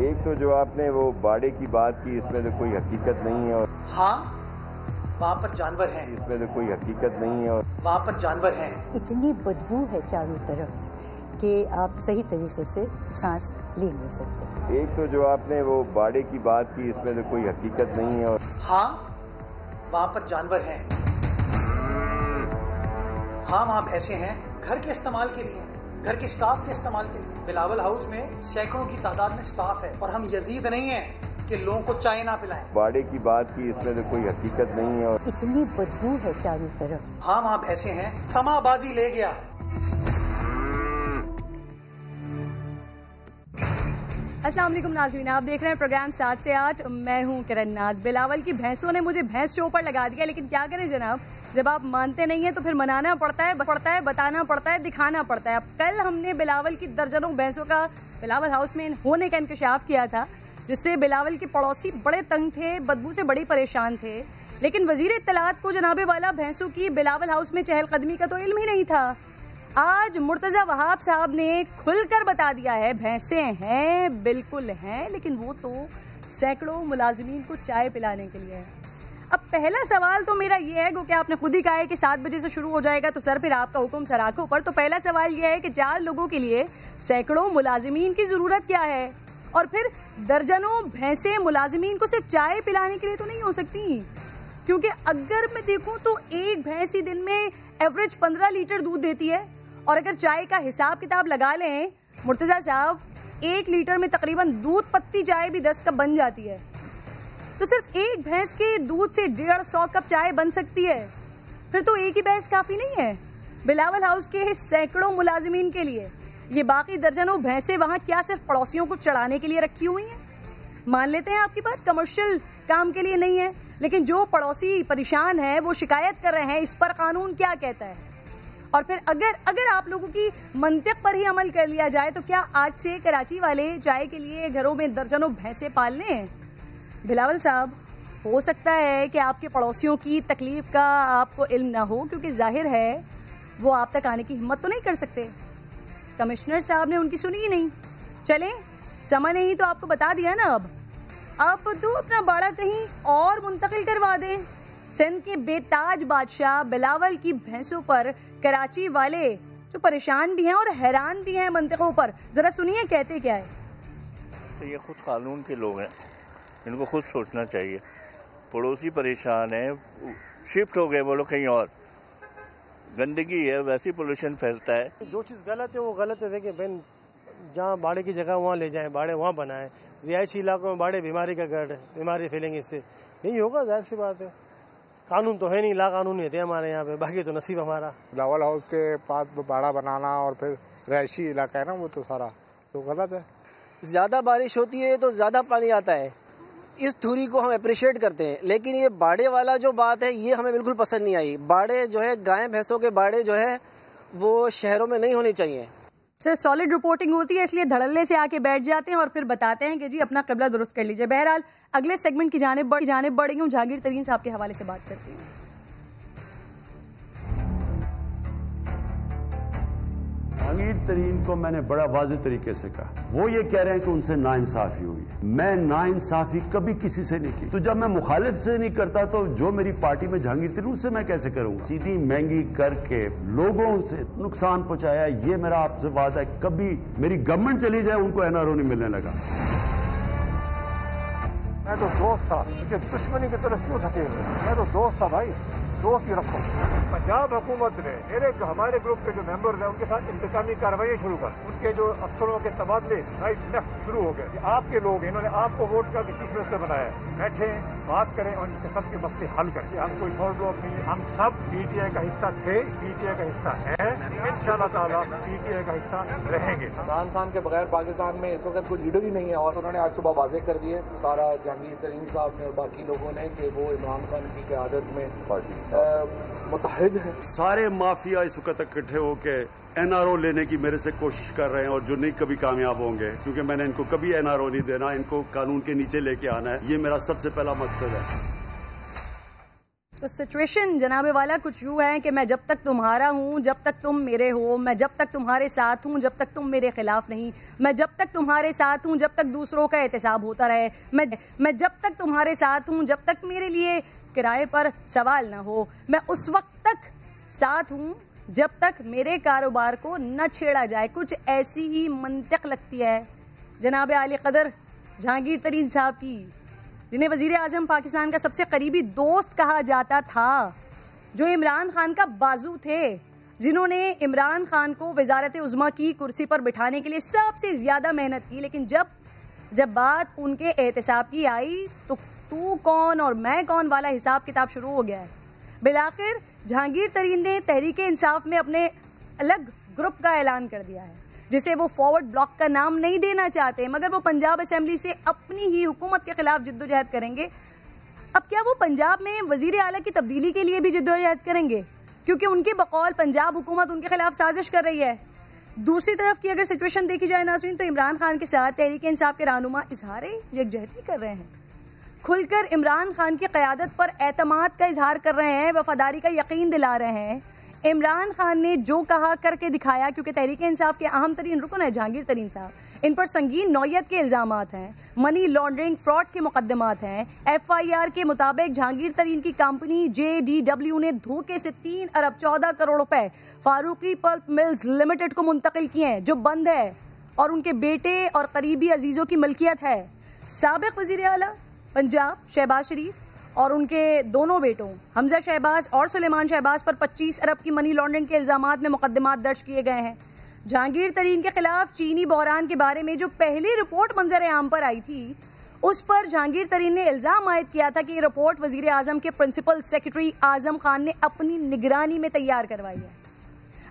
एक तो जो आपने वो बाड़े की बात की, इसमें तो कोई हकीकत नहीं है। और हाँ, वहाँ पर जानवर हैं। इसमें तो कोई हकीकत नहीं है। और वहाँ पर जानवर हैं। इतनी बदबू है चारों तरफ कि आप सही तरीके से सांस ले नहीं सकते। एक तो जो आपने वो बाड़े की बात की, इसमें तो कोई हकीकत नहीं है। और हाँ, वहाँ पर जानवर हैं। हाँ, वहाँ भैंसे हैं, घर के इस्तेमाल के लिए, घर के स्टाफ के इस्तेमाल के लिए। बिलावल हाउस में सैकड़ों की तादाद में स्टाफ है और हम यजीद नहीं हैं कि लोगों को चाय ना पिलाएं। बाड़े की बात की, इसमें तो कोई हकीकत नहीं है। और इतनी बदबू है चारों तरफ। हाँ, वहाँ भैंसे हैं, तमाबादी ले गया। अस्सलाम वालेकुम नाज़रीन, आप देख रहे हैं प्रोग्राम 7 से 8। मैं हूं किरण नाज। बिलावल की भैंसों ने मुझे भैंस चौपर लगा दिया, लेकिन क्या करें जनाब, जब आप मानते नहीं हैं तो फिर मनाना पड़ता है, बताना पड़ता है, दिखाना पड़ता है। अब कल हमने बिलावल की दर्जनों भैंसों का बिलावल हाउस में होने का इंकशाफ किया था, जिससे बिलावल के पड़ोसी बड़े तंग थे, बदबू से बड़े परेशान थे। लेकिन वजीर इत्तलात को जनाबे वाला भैंसों की बिलावल हाउस में चहलकदमी का तो इल्म ही नहीं था। आज मुर्तज़ा वहाब साहब ने खुलकर बता दिया है, भैंसे हैं, बिल्कुल हैं, लेकिन वो तो सैकड़ों मुलाजिमीन को चाय पिलाने के लिए है। अब पहला सवाल तो मेरा ये है कि आपने खुद ही कहा है कि 7 बजे से शुरू हो जाएगा, तो सर फिर आपका हुक्म सर आंखों पर। तो पहला सवाल ये है कि 4 लोगों के लिए सैकड़ों मुलाजिमीन की ज़रूरत क्या है? और फिर दर्जनों भैंसे मुलाजिमीन को सिर्फ चाय पिलाने के लिए तो नहीं हो सकती, क्योंकि अगर मैं देखूँ तो एक भैंस ही दिन में एवरेज 15 लीटर दूध देती है। और अगर चाय का हिसाब किताब लगा लें मुर्तज़ा साहब, 1 लीटर में तकरीबन दूध पत्ती चाय भी 10 कप बन जाती है। तो सिर्फ एक भैंस के दूध से 150 कप चाय बन सकती है। फिर तो एक ही भैंस काफ़ी नहीं है बिलावल हाउस के सैकड़ों मुलाजिमीन के लिए। ये बाकी दर्जनों भैंसें वहाँ क्या सिर्फ पड़ोसियों को चढ़ाने के लिए रखी हुई हैं? मान लेते हैं आपकी बात, कमर्शियल काम के लिए नहीं है, लेकिन जो पड़ोसी परेशान है वो शिकायत कर रहे हैं, इस पर कानून क्या कहता है? और फिर अगर आप लोगों की मंतिक पर ही अमल कर लिया जाए तो क्या आज से कराची वाले चाय के लिए घरों में दर्जनों भैंसे पाल लें? बिलावल साहब, हो सकता है कि आपके पड़ोसियों की तकलीफ़ का आपको इल्म ना हो, क्योंकि जाहिर है वो आप तक आने की हिम्मत तो नहीं कर सकते। कमिश्नर साहब ने उनकी सुनी ही नहीं। चलें, समय नहीं तो आपको बता दिया ना। अब तो अपना बाड़ा कहीं और मुंतकिल करवा दें। सिंध के बेताज बादशाह बिलावल की भैंसों पर कराची वाले जो परेशान भी हैं और हैरान भी हैं मंतिकों पर, ज़रा सुनिए कहते क्या है। तो ये खुद कानून के लोग हैं, इनको खुद सोचना चाहिए। पड़ोसी परेशान है, शिफ्ट हो गए वो लोग कहीं और, गंदगी है, वैसी पोल्यूशन फैलता है। जो चीज़ गलत है वो गलत है। देखिए बहन, जहाँ बाड़े की जगह वहाँ ले जाएं, बाड़े वहाँ बनाएं। रिहायशी इलाकों में बाड़े बीमारी का गढ़ है, बीमारी फैलेंगी इससे, यही होगा, जाहिर सी बात है। कानून तो है नहीं, ला कानून है हमारे यहाँ पे, बाकी तो नसीब हमारा। बिलावल हाउस के पास बाड़ा बनाना और फिर रिहायशी इलाका है ना, वो तो सारा तो गलत है। ज़्यादा बारिश होती है तो ज़्यादा पानी आता है, इस थ्योरी को हम अप्रिशिएट करते हैं। लेकिन ये बाड़े वाला जो बात है ये हमें बिल्कुल पसंद नहीं आई। बाड़े जो है, गाय भैंसों के बाड़े जो है वो शहरों में नहीं होने चाहिए। सर, सॉलिड रिपोर्टिंग होती है, इसलिए धड़ल्ले से आके बैठ जाते हैं और फिर बताते हैं कि जी अपना क़िबला दुरुस्त कर लीजिए। बहरहाल अगले सेगमेंट की जानिब बढ़ गई हूँ। जहांगीर तरीन साहब के हवाले से बात करती हूँ। जहांगीर तरीन को मैंने बड़ा वाज़ेह तरीके से कहा, वो ये कह रहे हैं कि उनसे नाइंसाफी हुई है। मैं नाइंसाफी कभी किसी से नहीं की। तो जब मैं मुखालिफ से नहीं करता तो जो मेरी पार्टी में जहांगीर तरीन, उससे मैं कैसे करूंगा? चीनी महंगी करके लोगों से नुकसान पहुंचाया, ये मेरा आपसे वादा है। कभी मेरी गवर्नमेंट चली जाए उनको एनआरओ नहीं मिलने लगा। मैं तो दोस्त था, मुझे दुश्मनी की तरफ क्यों धकेल? मैं तो दोस्त था भाई, दोस्त ही रखो। पंजाब हुकूमत ने हमारे ग्रुप के जो मेंबर्स हैं उनके साथ इंतकामी कार्रवाई शुरू कर, उनके जो अफसरों के तबादले राइट लेफ्ट शुरू हो गए। आपके लोग, इन्होंने आपको वोट करके चीफ मिनिस्टर बनाया, बैठे बात करें और इनके सबके मसले हल करें। हम कोई थर्ड ब्लॉक नहीं है, हम सब पीटीआई का हिस्सा थे, पीटीआई का हिस्सा है, इंशाअल्लाह ताला पीटीआई का हिस्सा रहेंगे। इमरान खान के बगैर पाकिस्तान में इस वक्त कोई लीडर ही नहीं है, और उन्होंने आज सुबह वाज़ेह कर दिए सारा जहांगीर तरीन साहब ने और बाकी लोगों ने कि वो इमरान खान की क़यादत में पार्टी मुतहद है। सारे माफिया इस वक्त इकट्ठे होकर एनआरओ लेने की मेरे से कोशिश कर रहे हैं, और जो नहीं कभी कामयाब होंगे, क्योंकि मैंने इनको कभी एनआरओ नहीं देना, इनको कानून के नीचे लेके आना है। ये मेरा सबसे पहला मकसद है। तो सिचुएशन जनाबे वाला कुछ यूँ है कि मैं जब तक तुम्हारा हूँ जब तक तुम मेरे हो, मैं जब तक तुम्हारे साथ हूँ जब तक तुम मेरे खिलाफ नहीं, मैं जब तक तुम्हारे साथ हूँ जब तक दूसरों का एहतसाब होता रहे, मैं जब तक तुम्हारे साथ हूँ जब तक मेरे लिए किराए पर सवाल ना हो, मैं उस वक्त तक साथ हूँ जब तक मेरे कारोबार को न छेड़ा जाए। कुछ ऐसी ही मंतिक लगती है जनाब आली कदर जहांगीर तरीन साहब की, जिन्हें वज़ीर आज़म पाकिस्तान का सबसे करीबी दोस्त कहा जाता था, जो इमरान खान का बाजू थे, जिन्होंने इमरान खान को वज़ारत उज़्मा की कुर्सी पर बिठाने के लिए सबसे ज़्यादा मेहनत की। लेकिन जब बात उनके एहतसाब की आई तो तू कौन और मैं कौन वाला हिसाब किताब शुरू हो गया है। बिलाखिर जहांगीर तरीन ने तहरीक इंसाफ में अपने अलग ग्रुप का ऐलान कर दिया है, जिसे वो फॉरवर्ड ब्लॉक का नाम नहीं देना चाहते, मगर वो पंजाब असेंबली से अपनी ही हुकूमत के खिलाफ जिद्दोजहद करेंगे। अब क्या वो पंजाब में वज़ीर आला की तब्दीली के लिए भी जिद्दोजहद करेंगे, क्योंकि उनके बकौल पंजाब हुकूमत उनके खिलाफ साजिश कर रही है। दूसरी तरफ की अगर सिचुएशन देखी जाए नाज़रीन, तो इमरान खान के साथ तहरीक इंसाफ के रहनुमा इजहार यकजहती कर रहे हैं, खुलकर इमरान खान की क़यादत पर एतमाद का इजहार कर रहे हैं, वफादारी का यकीन दिला रहे हैं। इमरान खान ने जो कहा करके दिखाया, क्योंकि तहरीक इंसाफ के अहम तरीन रुकन है जहांगीर तरीन साहब। इन पर संगीन नौयत के इल्ज़ामात हैं, मनी लॉन्ड्रिंग फ्रॉड के मुकदमात हैं। FIR के मुताबिक जहांगीर तरीन की कंपनी JDW ने धोखे से 3 अरब 14 करोड़ रुपए फारूकी पल्प मिल्स लिमिटेड को मुंतकिल किए हैं, जो बंद है और उनके बेटे और करीबी अजीज़ों की मिल्कियत है। साबिक़ वज़ीर आला पंजाब शहबाज शरीफ और उनके दोनों बेटों हमजा शहबाज और सुलेमान शहबाज पर 25 अरब की मनी लॉन्ड्रिंग के इल्ज़ामात में मुकदमात दर्ज किए गए हैं। जहांगीर तरीन के खिलाफ चीनी बहरान के बारे में जो पहली रिपोर्ट मंजर आम पर आई थी, उस पर जहांगीर तरीन ने इल्ज़ाम आयद किया था कि ये रिपोर्ट वज़ीर आज़म के प्रिंसिपल सेक्रेटरी आज़म खान ने अपनी निगरानी में तैयार करवाई है।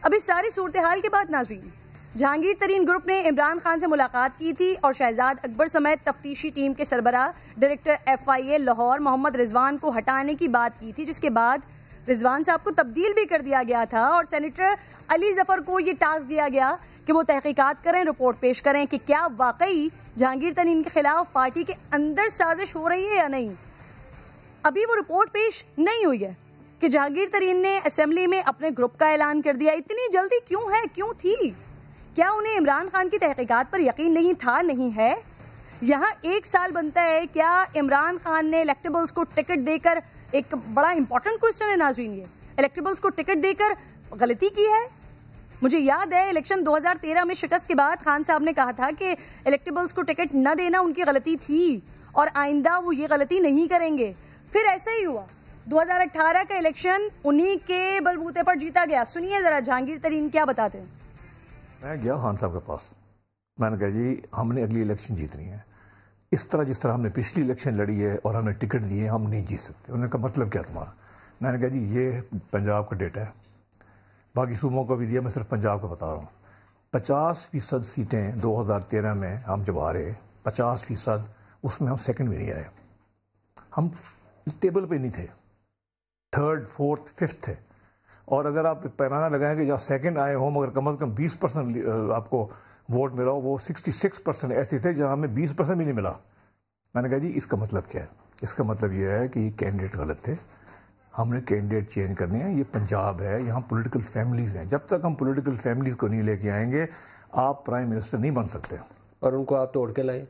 अब इस सारी सूरत हाल के बाद नाज़रीन, जहांगीर तरीन ग्रुप ने इमरान खान से मुलाकात की थी और शहजाद अकबर समेत तफ्तीशी टीम के सरबराह डायरेक्टर FIA लाहौर मोहम्मद रिजवान को हटाने की बात की थी, जिसके बाद रिजवान साहब को तब्दील भी कर दिया गया था और सेनेटर अली जफ़र को ये टास्क दिया गया कि वो तहकीकात करें, रिपोर्ट पेश करें कि क्या वाकई जहांगीर तरीन के खिलाफ पार्टी के अंदर साजिश हो रही है या नहीं। अभी वो रिपोर्ट पेश नहीं हुई है कि जहांगीर तरीन ने असेंबली में अपने ग्रुप का ऐलान कर दिया। इतनी जल्दी क्यों है, क्यों थी? क्या उन्हें इमरान खान की तहकीकात पर यकीन नहीं था? नहीं है। यहाँ 1 साल बनता है, क्या इमरान खान ने इलेक्टेबल्स को टिकट देकर, एक बड़ा इंपॉर्टेंट क्वेश्चन है नाज़रीन, ये इलेक्टेबल्स को टिकट देकर गलती की है? मुझे याद है इलेक्शन 2013 में शिकस्त के बाद खान साहब ने कहा था कि इलेक्टेबल्स को टिकट न देना उनकी गलती थी और आइंदा वो ये गलती नहीं करेंगे। फिर ऐसा ही हुआ, 2018 का इलेक्शन उन्हीं के बलबूते पर जीता गया। सुनिए ज़रा जहांगीर तरीन क्या बताते हैं। मैं गया खान साहब के पास, मैंने कहा जी हमने अगली इलेक्शन जीतनी है, इस तरह जिस तरह हमने पिछली इलेक्शन लड़ी है और हमने टिकट दिए, हम नहीं जीत सकते। उन्होंने कहा मतलब क्या तुम्हारा? मैंने कहा जी ये पंजाब का डेटा है, बाकी सूबों को भी दिया, मैं सिर्फ पंजाब का बता रहा हूँ। 50% सीटें 2013 में हम जब हारे, 50% उसमें हम सेकंड में नहीं आए, हम टेबल पे नहीं थे, 3rd, 4th, 5th थे। और अगर आप पैमाना लगाएं कि जहाँ सेकंड आए हों मगर कम से कम 20% आपको वोट मिला हो, वो 66% ऐसे थे जहाँ हमें 20% भी नहीं मिला। मैंने कहा जी इसका मतलब क्या है? इसका मतलब ये है कि कैंडिडेट गलत थे, हमने कैंडिडेट चेंज करने हैं। ये पंजाब है, यहाँ पॉलिटिकल फैमिलीज़ हैं, जब तक हम पॉलिटिकल फैमिलीज़ को नहीं लेके आएंगे आप प्राइम मिनिस्टर नहीं बन सकते। और उनको आप तोड़ के लाए?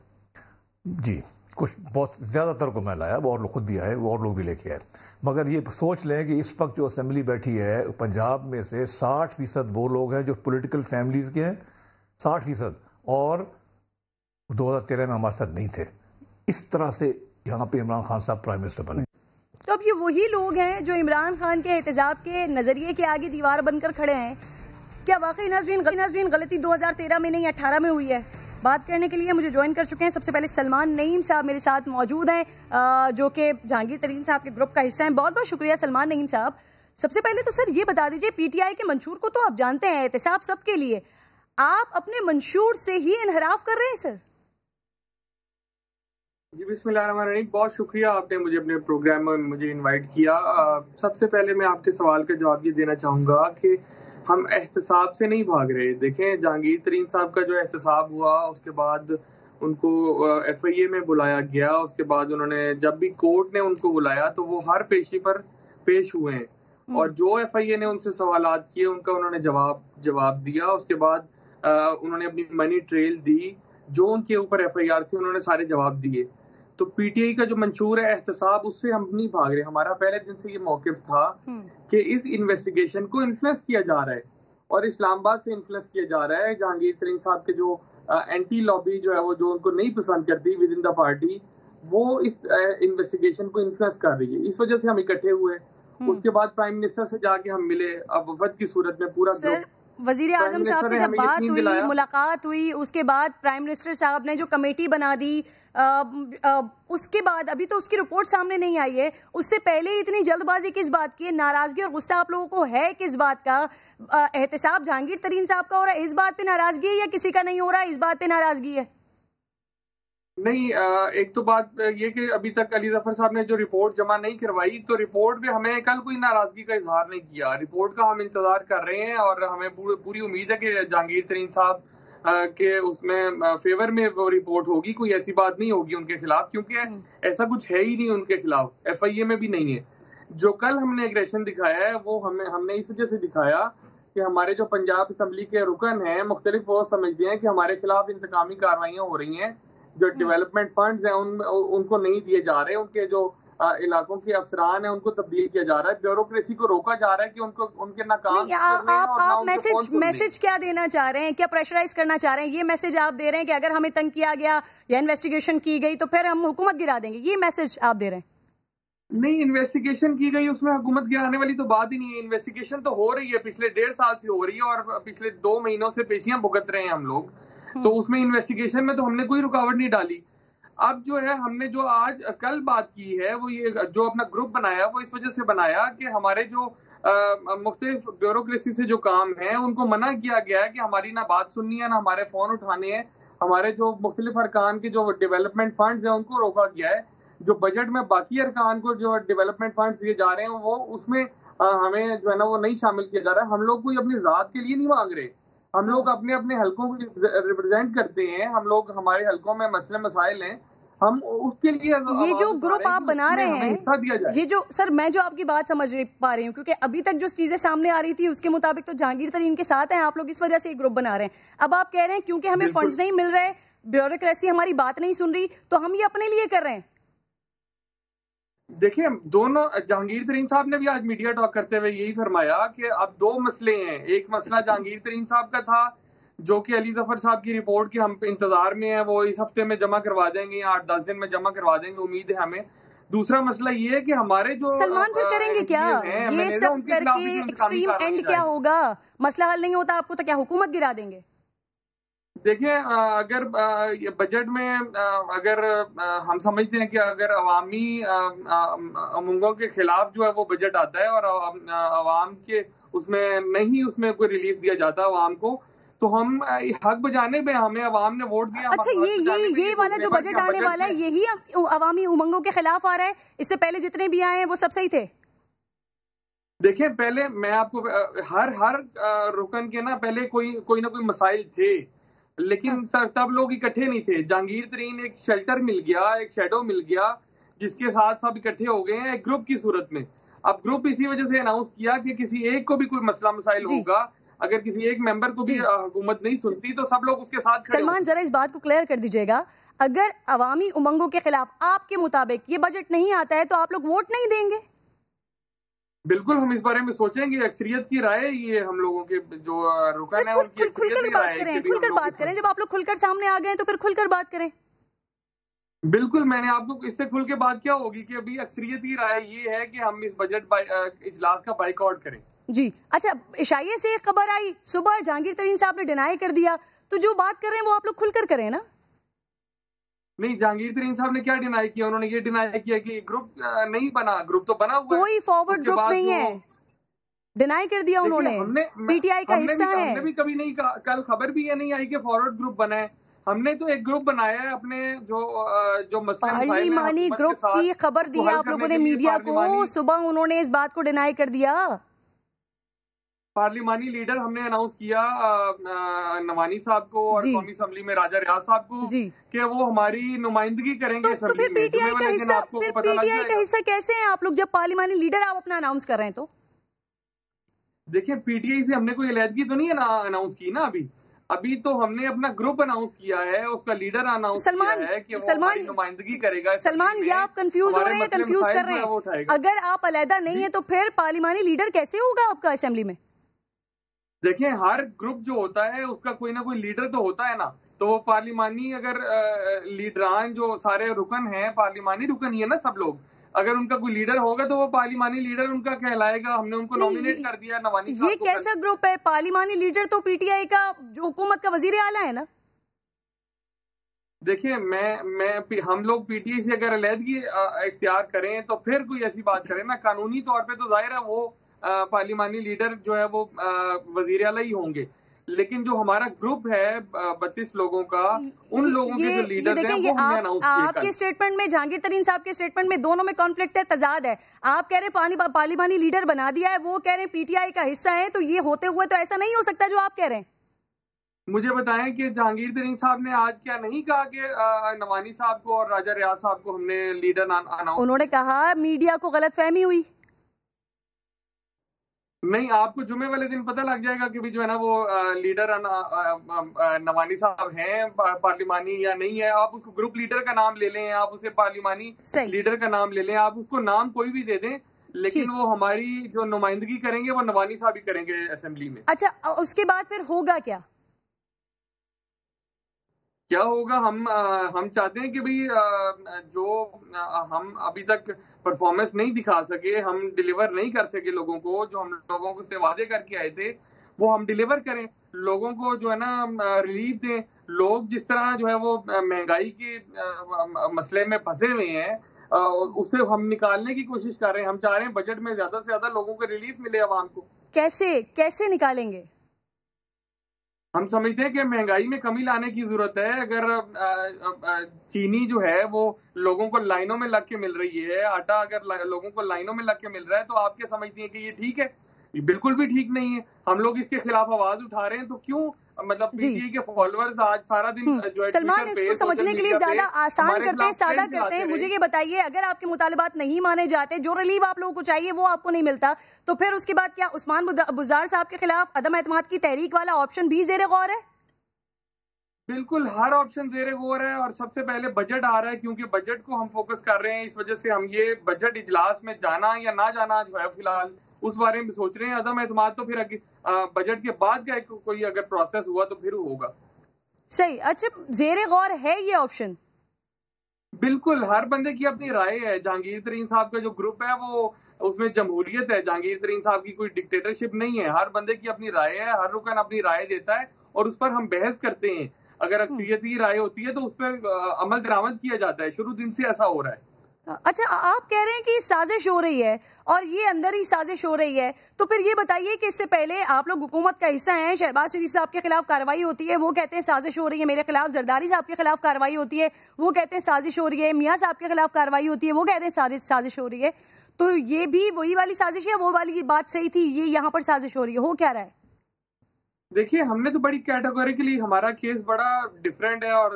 जी, कुछ बहुत ज़्यादातर को मैं लाया, और लोग खुद भी आए, और लोग भी लेके आए। मगर ये सोच लें कि इस वक्त जो असेंबली बैठी है पंजाब में से 60% वो लोग हैं जो पॉलिटिकल फैमिलीज़ के हैं, 60%, और 2013 में हमारे साथ नहीं थे। इस तरह से यहाँ पे इमरान खान साहब प्राइम मिनिस्टर बने। तो अब ये वही लोग हैं जो इमरान खान के एहतजाब के नज़रिए के आगे दीवार बनकर खड़े हैं। क्या वाकई नाज़रीन गलती 2013 में नहीं 18 में हुई है? बात करने के लिए मुझे ज्वाइन कर चुके हैं सबसे पहले सलमान नईम साहब मेरे साथ मौजूद हैं, जो कि जहांगीर तरीन साहब के ग्रुप का हिस्सा हैं। बहुत बहुत शुक्रिया सलमान नईम साहब। सबसे पहले तो सर ये बता दीजिए, PTI के मंशूर को तो आप जानते हैं, एहतसाब सबके लिए, आप अपने मंशूर से ही इनहराफ कर रहे हैं सर? जी बिस्मिल्लाहिर्रहमानिर्रहीम, बहुत शुक्रिया आपने मुझे अपने प्रोग्राम में मुझे इनवाइट किया। सबसे पहले मैं आपके सवाल का जवाब ये देना चाहूँगा कि हम एहतसाब से नहीं भाग रहे। देखें, जहांगीर तरीन साहब का जो एहतसाब हुआ उसके बाद उनको FIA में बुलाया गया, उसके बाद उन्होंने जब भी कोर्ट ने उनको बुलाया तो वो हर पेशी पर पेश हुए हैं और जो FIA ने उनसे सवालात किए उनका उन्होंने जवाब दिया। उसके बाद उन्होंने अपनी मनी ट्रेल दी, जो उनके ऊपर FIR थी उन्होंने सारे जवाब दिए। तो PTI का जो मंशूर है एहतसाब, उससे हम नहीं भाग रहे। हमारा पहले दिन से ये मौकिफ था कि इस इन्वेस्टिगेशन को इन्फ्लुएंस किया जा रहा है और इस्लामाबाद से इन्फ्लुएंस किया जा रहा है। जहांगीर तरीन साहब के जो एंटी लॉबी जो है वो जो उनको नहीं पसंद करती विद इन द पार्टी, वो इस इन्वेस्टिगेशन को इन्फ्लुएंस कर रही है। इस वजह से हम इकट्ठे हुए। उसके बाद प्राइम मिनिस्टर से जाके हम मिले, अब वफद की सूरत में पूरा वजीर आजम साहब से जब बात हुई, मुलाकात हुई, उसके बाद प्राइम मिनिस्टर साहब ने जो कमेटी बना दी, उसके बाद अभी तो उसकी रिपोर्ट सामने नहीं आई है। उससे पहले इतनी जल्दबाजी किस बात की है? नाराजगी और गुस्सा आप लोगों को है किस बात का? एहतसाब जहांगीर तरीन साहब का हो रहा है, इस बात पे नाराजगी है, या किसी का नहीं हो रहा है, इस बात पे नाराजगी है? नहीं, एक तो बात ये कि अभी तक अली जफर साहब ने जो रिपोर्ट जमा नहीं करवाई, तो रिपोर्ट में हमें कल कोई नाराजगी का इजहार नहीं किया। रिपोर्ट का हम इंतजार कर रहे हैं और हमें पूरी उम्मीद है कि जहांगीर तरीन साहब के उसमें फेवर में वो रिपोर्ट होगी। कोई ऐसी बात नहीं होगी उनके खिलाफ, क्योंकि ऐसा कुछ है ही नहीं उनके खिलाफ, FIA में भी नहीं है। जो कल हमने एग्रेशन दिखाया है वो हमने इस वजह से दिखाया कि हमारे जो पंजाब असम्बली के रुकन हैं मुख्तलिफ, वो समझते हैं कि हमारे खिलाफ इंतकामी कार्रवाइयाँ हो रही हैं। जो डेवलपमेंट फंड्स हैं उनको नहीं दिए जा रहे, उनके जो इलाकों के अफसरान हैं उनको तब्दील किया जा रहा है, ब्यूरोक्रेसी को रोका जा रहा है कि उनको उनके नाकाम। आप मैसेज क्या देना चाह रहे हैं? क्या प्रेशराइज करना चाह रहे हैं? ये मैसेज आप दे रहे हैं कि अगर हमें तंग किया गया या इन्वेस्टिगेशन की गई तो फिर हम हुकूमत गिरा देंगे, ये मैसेज आप दे रहे हैं? नहीं, इन्वेस्टिगेशन की गई उसमें हुकूमत गिराने वाली तो बात ही नहीं है। इन्वेस्टिगेशन तो हो रही है, पिछले 1.5 साल से हो रही है और पिछले 2 महीनों से पेशियां भुगत रहे हैं हम लोग। तो उसमें इन्वेस्टिगेशन में तो हमने कोई रुकावट नहीं डाली। अब जो है हमने जो आज कल बात की है वो ये जो अपना ग्रुप बनाया वो इस वजह से बनाया कि हमारे जो मुख्तलिफ ब्यूरोक्रेसी से जो काम है उनको मना किया गया है कि हमारी ना बात सुननी है ना हमारे फोन उठाने हैं। हमारे जो मुख्तलिफ अरकान के जो डेवलपमेंट फंड्स हैं उनको रोका गया है। जो बजट में बाकी अरकान को जो डेवलपमेंट फंड्स दिए जा रहे हैं वो उसमें हमें जो है ना वो नहीं शामिल किया जा रहा है। हम लोग कोई अपनी जात के लिए नहीं मांग रहे, हम लोग अपने अपने हलकों को रिप्रेजेंट करते हैं। हम लोग, हमारे हलकों में मसले मसाइल हैं, हम उसके लिए ये जो ग्रुप आप बना रहे हैं, ये जो सर मैं जो आपकी बात समझ पा रही हूँ, क्योंकि अभी तक जो चीजें सामने आ रही थी उसके मुताबिक तो जहांगीर तरीन के साथ हैं आप लोग, इस वजह से ये ग्रुप बना रहे हैं। अब आप कह रहे हैं क्योंकि हमें फंड्स नहीं मिल रहे, ब्यूरोक्रेसी हमारी बात नहीं सुन रही, तो हम ये अपने लिए कर रहे हैं। देखिए, दोनों जहांगीर तरीन साहब ने भी आज मीडिया टॉक करते हुए यही फरमाया कि अब 2 मसले हैं। एक मसला जहांगीर तरीन साहब का था जो कि अली जफर साहब की रिपोर्ट के हम इंतजार में है, वो इस हफ्ते में जमा करवा देंगे, 8-10 दिन में जमा करवा देंगे, उम्मीद है हमें। दूसरा मसला ये है कि हमारे जो सलमान फिर करेंगे क्या ये सब करके, एक्सट्रीम एंड क्या होगा? मसला हल नहीं होता आपको तो क्या हुकूमत गिरा देंगे? देखिए, अगर बजट में अगर हम समझते हैं कि अगर अवामी उमंगों के खिलाफ जो है वो बजट आता है और अवाम के उसमें कोई रिलीफ दिया जाता है अवाम को, तो हम हक बजाने पे, हमें अवाम ने वोट दिया। अच्छा, ये वाला जो बजट आने वाला है यही अवामी उमंगों के खिलाफ आ रहा है? इससे पहले जितने भी आए हैं वो सब सही थे? देखिए, पहले मैं आपको हर रुकन के ना पहले कोई ना कोई मसाइल थे, लेकिन सर तब लोग इकट्ठे नहीं थे। जहांगीर तरीन एक शेल्टर मिल गया, एक शेडो मिल गया, जिसके साथ सब इकट्ठे हो गए हैं एक ग्रुप की सूरत में। अब ग्रुप इसी वजह से अनाउंस किया कि किसी एक को भी कोई मसला मसाइल होगा, अगर किसी एक मेंबर को भी हुकूमत नहीं सुनती तो सब लोग उसके साथ खड़े। सलमान, जरा इस बात को क्लियर कर दीजिएगा, अगर अवामी उमंगों के खिलाफ आपके मुताबिक ये बजट नहीं आता है तो आप लोग वोट नहीं देंगे? बिल्कुल, हम इस बारे में सोचेंगे। अक्सरियत की राय ये हम लोगों के जो रुकन है उनकी खुलकर बात करें। जब आप लोग खुलकर सामने आ गए तो फिर खुलकर बात करें। बिल्कुल, मैंने आपको इससे खुल के बात क्या होगी कि अभी अक्सरियत की राय ये है कि हम इस बजट इजलास का बाइकआउट करें। जी अच्छा, इशाइये से एक खबर आई सुबह, जहांगीर तरीन साहब ने डिनाई कर दिया, तो जो बात कर रहे हैं वो आप लोग खुलकर करें ना। नहीं, जहांगीर तरीन साहब ने क्या डिनाई किया? उन्होंने ये डिनाई किया कि ग्रुप नहीं बना। ग्रुप तो बना हुआ है, कोई फॉरवर्ड ग्रुप नहीं है, डिनाई कर दिया उन्होंने। पीटीआई का हिस्सा है। हमने भी कभी नहीं कहा, कल खबर भी ये नहीं आई कि फॉरवर्ड ग्रुप बना है। हमने तो एक ग्रुप बनाया है अपने जो मसले मानी ग्रुप की खबर दी आप लोगों ने मीडिया को, सुबह उन्होंने इस बात को डिनाई कर दिया। पार्लिमानी लीडर हमने अनाउंस किया नवानी साहब को और कौमी असेंबली में राजा रियाज साहब को कि वो हमारी नुमाइंदगी करेंगे असेंबली में। पीटीआई का हिस्सा, फिर पीटीआई का हिस्सा कैसे हैं आप लोग जब पार्लिमानी लीडर आप अपना अनाउंस कर रहे हैं? तो देखिए, पीटीआई से हमने कोई अलहदगी तो नहीं अनाउंस की ना। अभी तो हमने अपना ग्रुप अनाउंस किया है, उसका लीडर अनाउंस किया है कि वो हमारी नुमाइंदगी करेगा। सलमान, ये आप कंफ्यूज हो रहे हैं, कंफ्यूज कर रहे हैं। अगर आप अलहदा नहीं है तो फिर पार्लिमानी लीडर कैसे होगा आपका असेंबली में? देखिए, हर ग्रुप जो होता है उसका कोई ना कोई लीडर तो होता है ना। तो वो पार्लिमानी अगर लीडरान जो सारे रुकन हैं, पार्लिमानी रुकन ही है ना सब लोग, अगर उनका कोई लीडर होगा तो वो पार्लिमानी लीडर उनका कहलाएगा। हमने उनको नॉमिनेट कर दिया नवानी साहब को। ये कैसा ग्रुप है? पार्लिमानी लीडर तो पीटीआई का जो हुकूमत का वजीर आला है ना। देखिए, हम लोग पीटीआई से अगर अलहदगी इख्तियार करें तो फिर कोई ऐसी बात करें ना। कानूनी तौर पे तो जाहिर है वो पार्लिमानी लीडर जो है वो वजीर आला ही होंगे, लेकिन जो हमारा ग्रुप है 32 लोगों का, उन लोगों के जो लीडर हैं वो हमने अनाउंस किए। आपके स्टेटमेंट में, जहांगीर तरीन साहब के स्टेटमेंट में दोनों में कॉन्फ्लिक्ट है, तजाद है। आप कह रहे हैं पार्लिमानी लीडर बना दिया है, वो कह रहे हैं पीटीआई का हिस्सा है। तो ये होते हुए तो ऐसा नहीं हो सकता जो आप कह रहे हैं। मुझे बताएं कि जहांगीर तरीन साहब ने आज क्या नहीं कहा कि नवानी साहब को और राजा रियाज साहब को हमने लीडर अनाउंस? उन्होंने कहा मीडिया को गलतफहमी हुई। नहीं, आपको जुमे वाले दिन पता लग जाएगा कि भी जो है ना वो लीडर नवानी साहब हैं पार्लिमानी या नहीं है। आप उसको ग्रुप लीडर का नाम ले लें, आप उसे पार्लिमानी लीडर का नाम ले लें, आप उसको नाम कोई भी दे दें, लेकिन वो हमारी जो नुमाइंदगी करेंगे वो नवानी साहब ही करेंगे असेंबली में। अच्छा, उसके बाद फिर होगा क्या होगा? हम चाहते हैं कि भाई जो हम अभी तक परफॉर्मेंस नहीं दिखा सके, हम डिलीवर नहीं कर सके लोगों को, जो हम लोगों को से वादे करके आए थे वो हम डिलीवर करें। लोगों को जो है ना रिलीफ दें। लोग जिस तरह जो है वो महंगाई के मसले में फंसे हुए हैं, उससे हम निकालने की कोशिश कर रहे हैं। हम चाह रहे हैं बजट में ज्यादा से ज्यादा लोगों को रिलीफ मिले आवाम को। कैसे निकालेंगे? हम समझते हैं कि महंगाई में कमी लाने की जरूरत है। अगर चीनी जो है वो लोगों को लाइनों में लग के मिल रही है, आटा अगर लोगों को लाइनों में लग के मिल रहा है, तो आप क्या समझती हैं कि ये ठीक है? ये बिल्कुल भी ठीक नहीं है। हम लोग इसके खिलाफ आवाज उठा रहे हैं। तो क्यों मतलब पीटीआई के फॉलोअर्स आज सारा दिन जो है सलमान, इसको समझने के लिए ज्यादा आसान करते हैं, सादा करते हैं। मुझे ये बताइए, अगर आपके मुतालबात नहीं माने जाते, जो रिलीफ आप लोगों को चाहिए वो आपको नहीं मिलता, तो फिर उसके बाद क्या उस्मान बुज़दार साहब के खिलाफ अदम एतमाद की तहरीक वाला ऑप्शन भी ज़ेरे गौर है? बिल्कुल, हर ऑप्शन ज़ेरे गौर है। और सबसे पहले बजट आ रहा है, क्योंकि बजट को हम फोकस कर रहे हैं। इस वजह से हम ये बजट इजलास में जाना या ना जाना जो है फिलहाल उस बारे में सोच रहे हैं। अदम एतमाद तो फिर बजट के बाद का कोई अगर प्रोसेस हुआ तो फिर होगा। सही। अच्छा, ज़ेरे गौर है ये ऑप्शन? बिल्कुल, हर बंदे की अपनी राय है। जहांगीर तरीन साहब का जो ग्रुप है वो उसमें जमहूरियत है। जहांगीर तरीन साहब की कोई डिक्टेटरशिप नहीं है। हर बंदे की अपनी राय है, हर रुकन अपनी राय देता है और उस पर हम बहस करते हैं। अगर अक्सरियत की राय होती है तो उस पर अमल दरामद किया जाता है। शुरू दिन से ऐसा हो रहा है। अच्छा, आप कह रहे हैं कि साजिश हो रही है और ये अंदर ही साजिश हो रही है, तो फिर ये बताइए कि इससे पहले आप लोग हुकूमत का हिस्सा हैं, शहबाज शरीफ साहब के खिलाफ कार्रवाई होती है, वो कहते हैं साजिश हो रही है मेरे खिलाफ, जरदारी साहब के खिलाफ कार्रवाई होती है, वो कहते हैं साजिश हो रही है, मियाँ साहब के खिलाफ कार्रवाई होती है, वो कह रहे हैं साजिश हो रही है। तो ये भी वही वाली साजिश है, वो वाली बात सही थी, ये यहाँ पर साजिश हो रही है, हो क्या रहा है? देखिए, हमने तो बड़ी कैटेगोरिकली हमारा केस बड़ा डिफरेंट है और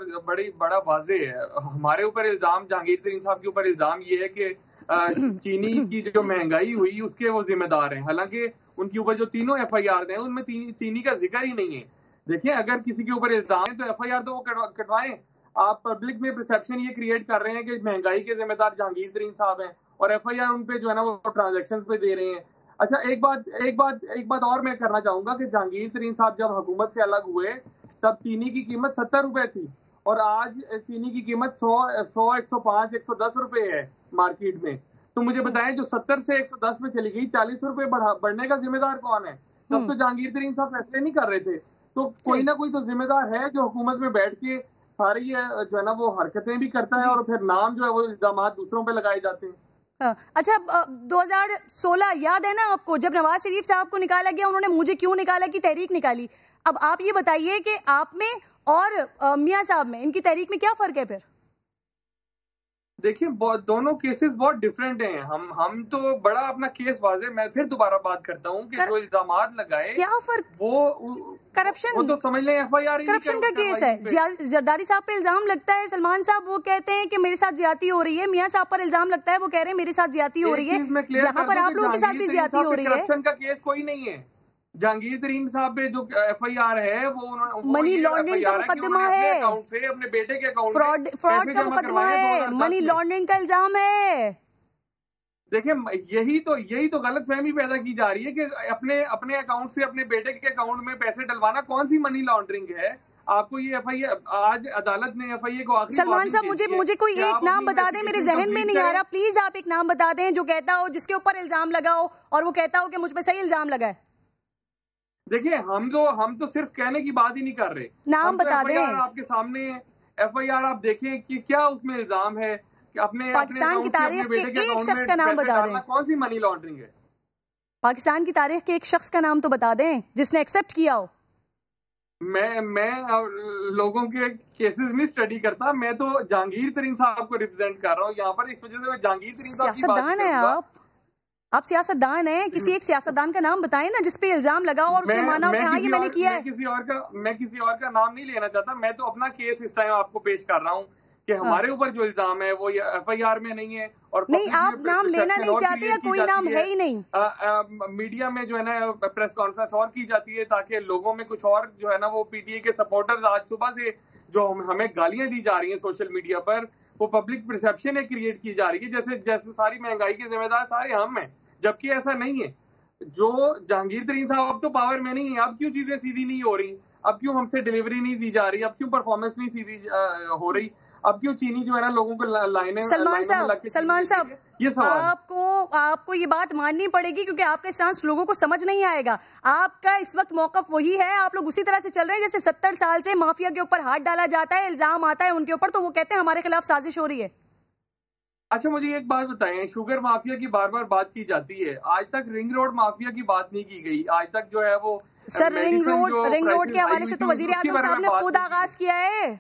बड़ा वाजे है। हमारे ऊपर इल्जाम, जहांगीर तरीन साहब के ऊपर इल्जाम ये है कि चीनी की जो महंगाई हुई उसके वो जिम्मेदार हैं। हालांकि उनके ऊपर जो तीनों FIR हैं उनमें चीनी का जिक्र ही नहीं है। देखिए, अगर किसी के ऊपर इल्जाम है तो FIR तो वो कटवाएं। आप पब्लिक में परसेप्शन ये क्रिएट कर रहे हैं कि महंगाई के जिम्मेदार जहांगीर तरीन साहब हैं और FIR उन पे जो है ना वो ट्रांजेक्शन पे दे रहे हैं। अच्छा, एक बात और मैं करना चाहूंगा कि जहांगीर तरीन साहब जब हुकूमत से अलग हुए तब चीनी की कीमत 70 रुपए थी और आज चीनी की कीमत 100, 105, 110 रुपए है मार्केट में। तो मुझे बताएं, जो 70 से 110 में चली गई, 40 रुपए बढ़ने का जिम्मेदार कौन है? तब तो जहांगीर तरीन साहब फैसले नहीं कर रहे थे। तो कोई ना कोई तो जिम्मेदार है जो हुकूमत में बैठ के सारी जो है ना वो हरकतें भी करता है और फिर नाम जो है वो इल्जाम दूसरों पे लगाए जाते हैं। अच्छा, 2016 याद है ना आपको, जब नवाज शरीफ साहब को निकाला गया, उन्होंने मुझे क्यों निकाला की तहरीक निकाली। अब आप ये बताइए कि आप में और मियाँ साहब में, इनकी तहरीक में क्या फर्क है फिर? देखिए दोनों केसेस बहुत डिफरेंट हैं। हम तो बड़ा अपना केस वाजे, मैं फिर दोबारा बात करता हूँ कि जो इल्जामात लगाए क्या फर्क, वो करप्शन, वो तो समझ लें FIR करप्शन का केस है। जरदारी साहब पे इल्जाम लगता है, सलमान साहब वो कहते हैं कि मेरे साथ ज्यादती हो रही है, मियां साहब पर इल्जाम लगता है, वो कह रहे हैं मेरे साथ ज्यादती हो रही है, यहाँ पर आप लोगों के साथ भी ज्यादती हो रही है। करप्शन का केस कोई नहीं है। जहांगीर तरीन साहब पे जो FIR है वो मनी लॉन्ड्रिंग का मुकदमा है, अकाउंट से अपने बेटे के अकाउंट फ्रॉड का मुकदमा है, मनी लॉन्ड्रिंग का इल्जाम है। देखिए यही तो गलत फहमी पैदा की जा रही है कि अपने अकाउंट से अपने बेटे के अकाउंट में पैसे डलवाना कौन सी मनी लॉन्ड्रिंग है। आपको ये FIR आज अदालत ने FIR को आखिरी सलमान साहब मुझे कोई एक नाम बता दें, मेरे जहन में नहीं आ रहा, प्लीज आप एक नाम बता दें जो कहता हो, जिसके ऊपर इल्जाम लगाओ और वो कहता हो कि मुझ पे सही इल्जाम लगा है। देखिए हम तो सिर्फ कहने की बात ही नहीं कर रहे, नाम बता दें। आपके सामने FIR आप देखें कि क्या उसमें इल्जाम है कि अपने पाकिस्तान की तारीख के एक शख्स का नाम बता दें। कौन सी मनी लॉन्ड्रिंग है? पाकिस्तान की तारीख के एक शख्स का नाम तो बता दें जिसने एक्सेप्ट किया हो। मैं लोगों के केसेस नहीं स्टडी करता, मैं तो जहांगीर तरीन साहब को रिप्रेजेंट कर रहा हूँ यहाँ पर। इस वजह से मैं जहांगीर तरीन साहब की बात सियासतदान है आप सियासतदान हैं, किसी एक सियासतदान का नाम बताएं ना जिस पे इल्जाम लगाओ और उसने माना कि हाँ ये मैंने किया है। मैं किसी और का नाम नहीं लेना चाहता, मैं तो अपना केस इस टाइम आपको पेश कर रहा हूँ कि हमारे ऊपर जो इल्जाम है वो FIR में नहीं है। और नहीं, आप नाम लेना नहीं चाहते या कोई नाम है ही नहीं। मीडिया में जो है ना प्रेस कॉन्फ्रेंस और की जाती है ताकि लोगों में कुछ और जो है ना वो PTI के सपोर्टर्स आज सुबह से जो हमें गालियां दी जा रही हैं सोशल मीडिया पर, वो पब्लिक परसेप्शन है क्रिएट की जा रही है जैसे सारी महंगाई के जिम्मेदार सारे हम हैं, जबकि ऐसा नहीं है। जो जहांगीर तरीन साहब अब तो पावर में नहीं है, अब क्यों चीजें सीधी नहीं हो रही, अब क्यों हमसे डिलीवरी नहीं दी जा रही, अब क्यों परफॉर्मेंस नहीं सीधी हो रही, अब क्यों चीनी जो है ना लोगों को लाइनें सलमान साहब ये सवाल आपको ये बात माननी पड़ेगी क्योंकि आपका स्टांस लोगों को समझ नहीं आएगा। आपका इस वक्त मौकफ वही है, आप लोग उसी तरह से चल रहे हैं जैसे 70 साल से माफिया के ऊपर हाथ डाला जाता है, इल्जाम आता है उनके ऊपर तो वो कहते हैं हमारे खिलाफ साजिश हो रही है। अच्छा मुझे एक बात बताएं, शुगर माफिया की बार बार बात की जाती है, आज तक रिंग रोड माफिया की बात नहीं की गई। आज तक जो है वो सर रिंग रोड के हवाले से तो वजीर आजम साहब ने खुद आगाज किया है,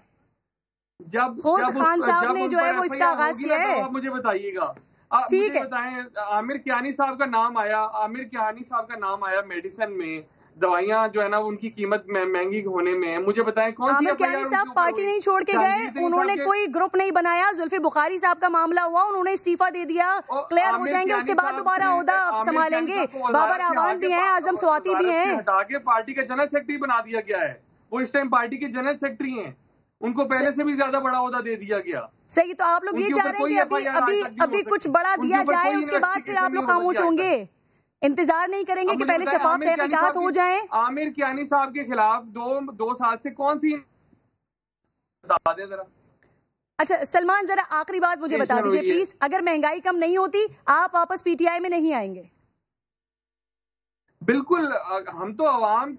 जब खान साहब ने जो है वो इसका आगाज किया है। आप मुझे बताइएगा, ठीक है बताएं, आमिर कियानी साहब का नाम आया मेडिसिन में, दवाइयां जो है ना उनकी कीमत महंगी होने में, मुझे बताएं कौन सी आमिर कियानी साहब पार्टी नहीं छोड़ के गए, उन्होंने कोई ग्रुप नहीं बनाया, जुल्फी बुखारी साहब का मामला हुआ, उन्होंने इस्तीफा दे दिया, क्लियर हो जाएंगे, उसके बाद दोबारा ओहदा संभालेंगे। बाबर आवान भी हैं, आजम स्वाति भी हैं, हटा के पार्टी का जनरल सेक्रेटरी बना दिया गया है। वो इस टाइम पार्टी के जनरल सेक्रेटरी हैं, उनको पहले से भी ज्यादा बड़ा ओहदा दे दिया गया। सही, तो आप लोग ये चाह रहे हैं कि अभी कुछ बड़ा दिया जाए, उसके बाद फिर आप लोग खामोश होंगे, इंतजार नहीं करेंगे कि पहले शफाफ तहकीकात हो जाए। आमिर कियानी साहब के खिलाफ दो साल से कौन सी बता दें जरा। अच्छा सलमान, जरा आखिरी बात मुझे बता दीजिए प्लीज, अगर महंगाई कम नहीं होती आप वापस PTI में नहीं आएंगे? बिल्कुल, हम तो अवाम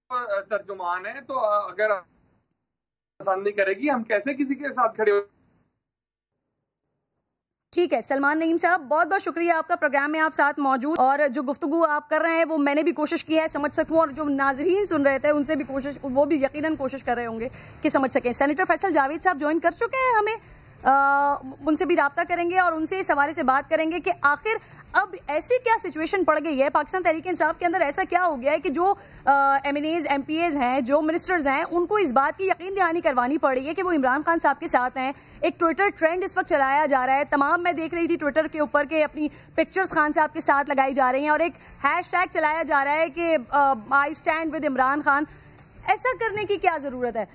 तर्जुमान है, तो अगर पसंद नहीं करेगी हम कैसे किसी के साथ खड़े हो। ठीक है सलमान नईम साहब, बहुत बहुत शुक्रिया आपका, प्रोग्राम में आप साथ मौजूद, और जो गुफ्तगू आप कर रहे हैं वो मैंने भी कोशिश की है समझ सकूं, और जो नाजरीन सुन रहे थे उनसे भी कोशिश, वो भी यकीनन कोशिश कर रहे होंगे कि समझ सकें। सेनेटर फैसल जावेद साहब ज्वाइन कर चुके हैं हमें, उनसे भी राब्ता करेंगे और उनसे इस हवाले से बात करेंगे कि आखिर अब ऐसी क्या सिचुएशन पड़ गई है पाकिस्तान तहरीक इंसाफ के अंदर, ऐसा क्या हो गया है कि जो MNAs MPAs हैं, जो मिनिस्टर्स हैं, उनको इस बात की यकीन दहानी करवानी पड़ रही है कि वो इमरान खान साहब के साथ हैं। एक ट्विटर ट्रेंड इस वक्त चलाया जा रहा है, तमाम मैं देख रही थी ट्विटर के ऊपर के अपनी पिक्चर्स खान साहब के साथ लगाई जा रही हैं, और एक हैशटैग चलाया जा रहा है कि I stand with Imran Khan. ऐसा करने की क्या ज़रूरत है?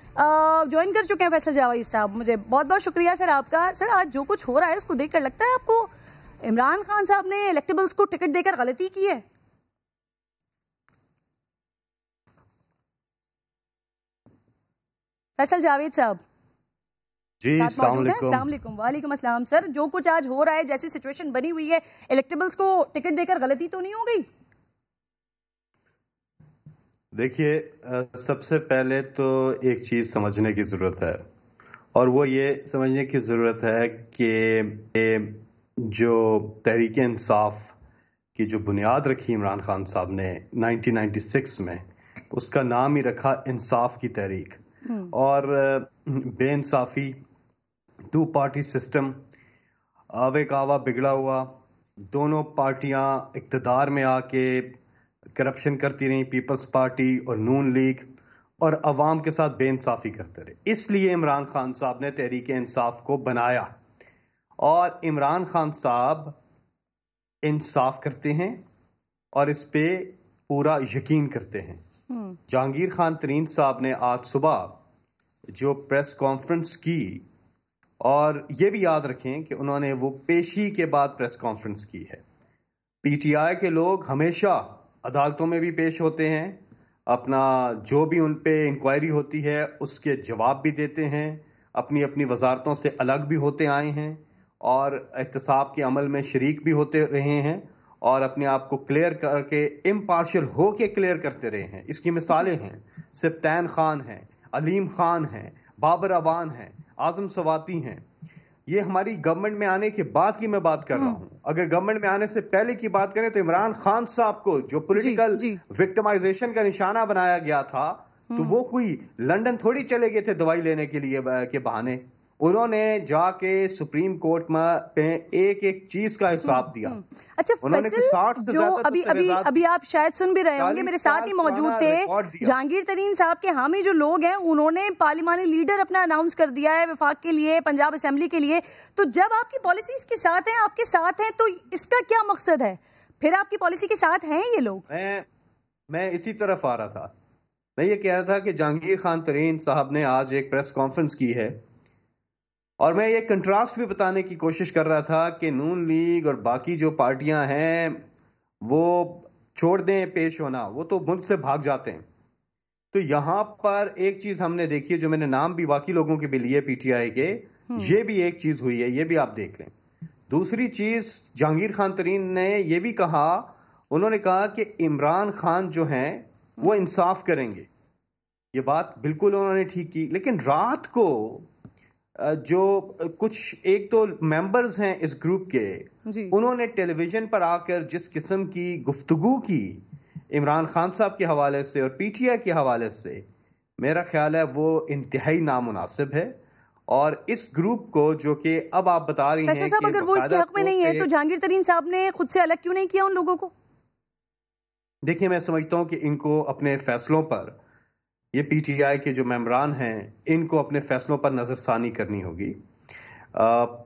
ज्वाइन कर चुके हैं फैसल जावेद साहब, मुझे बहुत बहुत शुक्रिया सर आपका। सर आज जो कुछ हो रहा है उसको देखकर लगता है आपको इमरान खान साहब ने इलेक्टेबल्स को टिकट देकर गलती की है? फैसल जावेद साहब जी, अस्सलाम वालेकुम। वालेकुम अस्सलाम। सर जो कुछ आज हो रहा है, जैसी सिचुएशन बनी हुई है, इलेक्टेबल्स को टिकट देकर गलती तो नहीं हो गई? देखिए, सबसे पहले तो एक चीज़ समझने की ज़रूरत है, और वो ये समझने की ज़रूरत है कि जो तहरीक इंसाफ की जो बुनियाद रखी इमरान खान साहब ने 1996 में, उसका नाम ही रखा इंसाफ की तहरीक, और बेइंसाफ़ी, टू पार्टी सिस्टम, आवे कावा बिगड़ा हुआ, दोनों पार्टियां इक़्तिदार में आके करप्शन करती रही, पीपल्स पार्टी और नून लीग, और अवाम के साथ बेइंसाफ़ी करते रहे। इसलिए इमरान खान साहब ने तहरीक इंसाफ को बनाया, और इमरान खान साहब इंसाफ करते हैं और इस पे पूरा यकीन करते हैं। जहांगीर खान तरीन साहब ने आज सुबह जो प्रेस कॉन्फ्रेंस की, और ये भी याद रखें कि उन्होंने वो पेशी के बाद प्रेस कॉन्फ्रेंस की है। पीटीआई के लोग हमेशा अदालतों में भी पेश होते हैं, अपना जो भी उन पे इंक्वायरी होती है उसके जवाब भी देते हैं, अपनी अपनी वजारतों से अलग भी होते आए हैं और एहतसाब के अमल में शरीक भी होते रहे हैं, और अपने आप को क्लियर करके इम्पार्शियल हो के क्लियर करते रहे हैं। इसकी मिसालें हैं, सिप्तान खान हैं, अलीम खान हैं, बाबर अवान हैं, आजम सवाती हैं। ये हमारी गवर्नमेंट में आने के बाद की मैं बात कर रहा हूं। अगर गवर्नमेंट में आने से पहले की बात करें तो इमरान खान साहब को जो पॉलिटिकल विक्टिमाइजेशन का निशाना बनाया गया था, तो वो कोई लंदन थोड़ी चले गए थे दवाई लेने के लिए के बहाने। उन्होंने जाके सुप्रीम कोर्ट में एक एक चीज का हिसाब दिया। अच्छा फैसल, जो अभी आप शायद सुन भी रहे होंगे, मेरे साथ ही मौजूद थे जहांगीर तरीन साहब के हामी जो लोग हैं, उन्होंने पार्लिमानी लीडर अपना अनाउंस कर दिया है वफाक के लिए, पंजाब असेंबली के लिए। तो जब आपकी पॉलिसीज के साथ हैं, आपके साथ हैं, तो इसका क्या मकसद है? फिर आपकी पॉलिसी के साथ हैं ये लोग? मैं इसी तरफ आ रहा था। मैं ये कह रहा था कि जहांगीर खान तरीन साहब ने आज एक प्रेस कॉन्फ्रेंस की है, और मैं ये कंट्रास्ट भी बताने की कोशिश कर रहा था कि नून लीग और बाकी जो पार्टियां हैं वो छोड़ दें पेश होना, वो तो मुल्क से भाग जाते हैं। तो यहां पर एक चीज हमने देखी है, जो मैंने नाम भी बाकी लोगों के भी लिए पीटीआई के, ये भी एक चीज हुई है, ये भी आप देख लें। दूसरी चीज जहांगीर खान तरीन ने ये भी कहा, उन्होंने कहा कि इमरान खान जो हैं वो इंसाफ करेंगे। ये बात बिल्कुल उन्होंने ठीक की, लेकिन रात को जो कुछ एक तो मेंबर्स हैं इस ग्रुप के, उन्होंने टेलीविजन पर आकर जिस किस्म की गुफ्तगू की इमरान खान साहब के हवाले से और पीटीआई के हवाले से, मेरा ख्याल है वो इंतहाई नामुनासिब है। और इस ग्रुप को, जो कि अब आप बता रही हैं साहब, अगर वो इसके हक में नहीं है तो जहांगीर तरीन साहब ने खुद से अलग क्यों नहीं किया उन लोगों को? देखिए, मैं समझता हूं कि इनको अपने फैसलों पर, ये पीटीआई के जो मेंबरान हैं, इनको अपने फैसलों पर नजरसानी करनी होगी।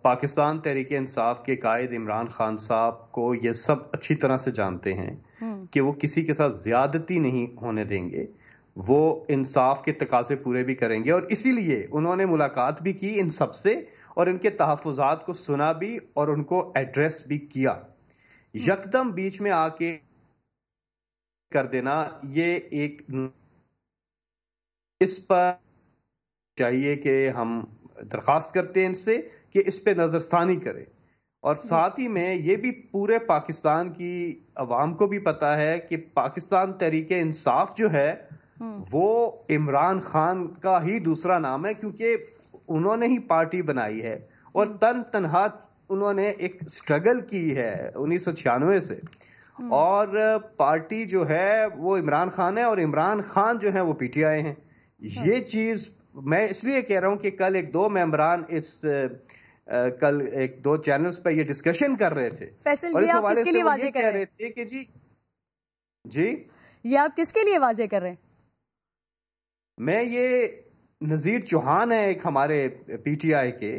पाकिस्तान तहरीक इंसाफ के कायद इमरान खान साहब को ये सब अच्छी तरह से जानते हैं कि वो किसी के साथ ज्यादती नहीं होने देंगे, वो इंसाफ के तकाजे पूरे भी करेंगे, और इसीलिए उन्होंने मुलाकात भी की इन सब से, और इनके तहफ़्फ़ुज़ात को सुना भी और उनको एड्रेस भी किया। यकदम बीच में आके कर देना, ये एक, इस पर चाहिए कि हम दरखास्त करते हैं इनसे कि इस पे नजरसानी करें। और साथ ही में ये भी पूरे पाकिस्तान की अवाम को भी पता है कि पाकिस्तान तहरीके इंसाफ जो है वो इमरान खान का ही दूसरा नाम है, क्योंकि उन्होंने ही पार्टी बनाई है और तनहा उन्होंने एक स्ट्रगल की है 1996 से, और पार्टी जो है वो इमरान खान है और इमरान खान जो है वो पीटीआई हैं। ये चीज मैं इसलिए कह रहा हूं कि कल एक दो मेंबरान कल एक दो चैनल्स पर ये डिस्कशन कर रहे थे, और इस हवाले से वो ये कह रहे थे कि जी ये आप किसके लिए वाजे कर रहे हैं? मैं ये नजीर चौहान है एक हमारे पीटीआई के,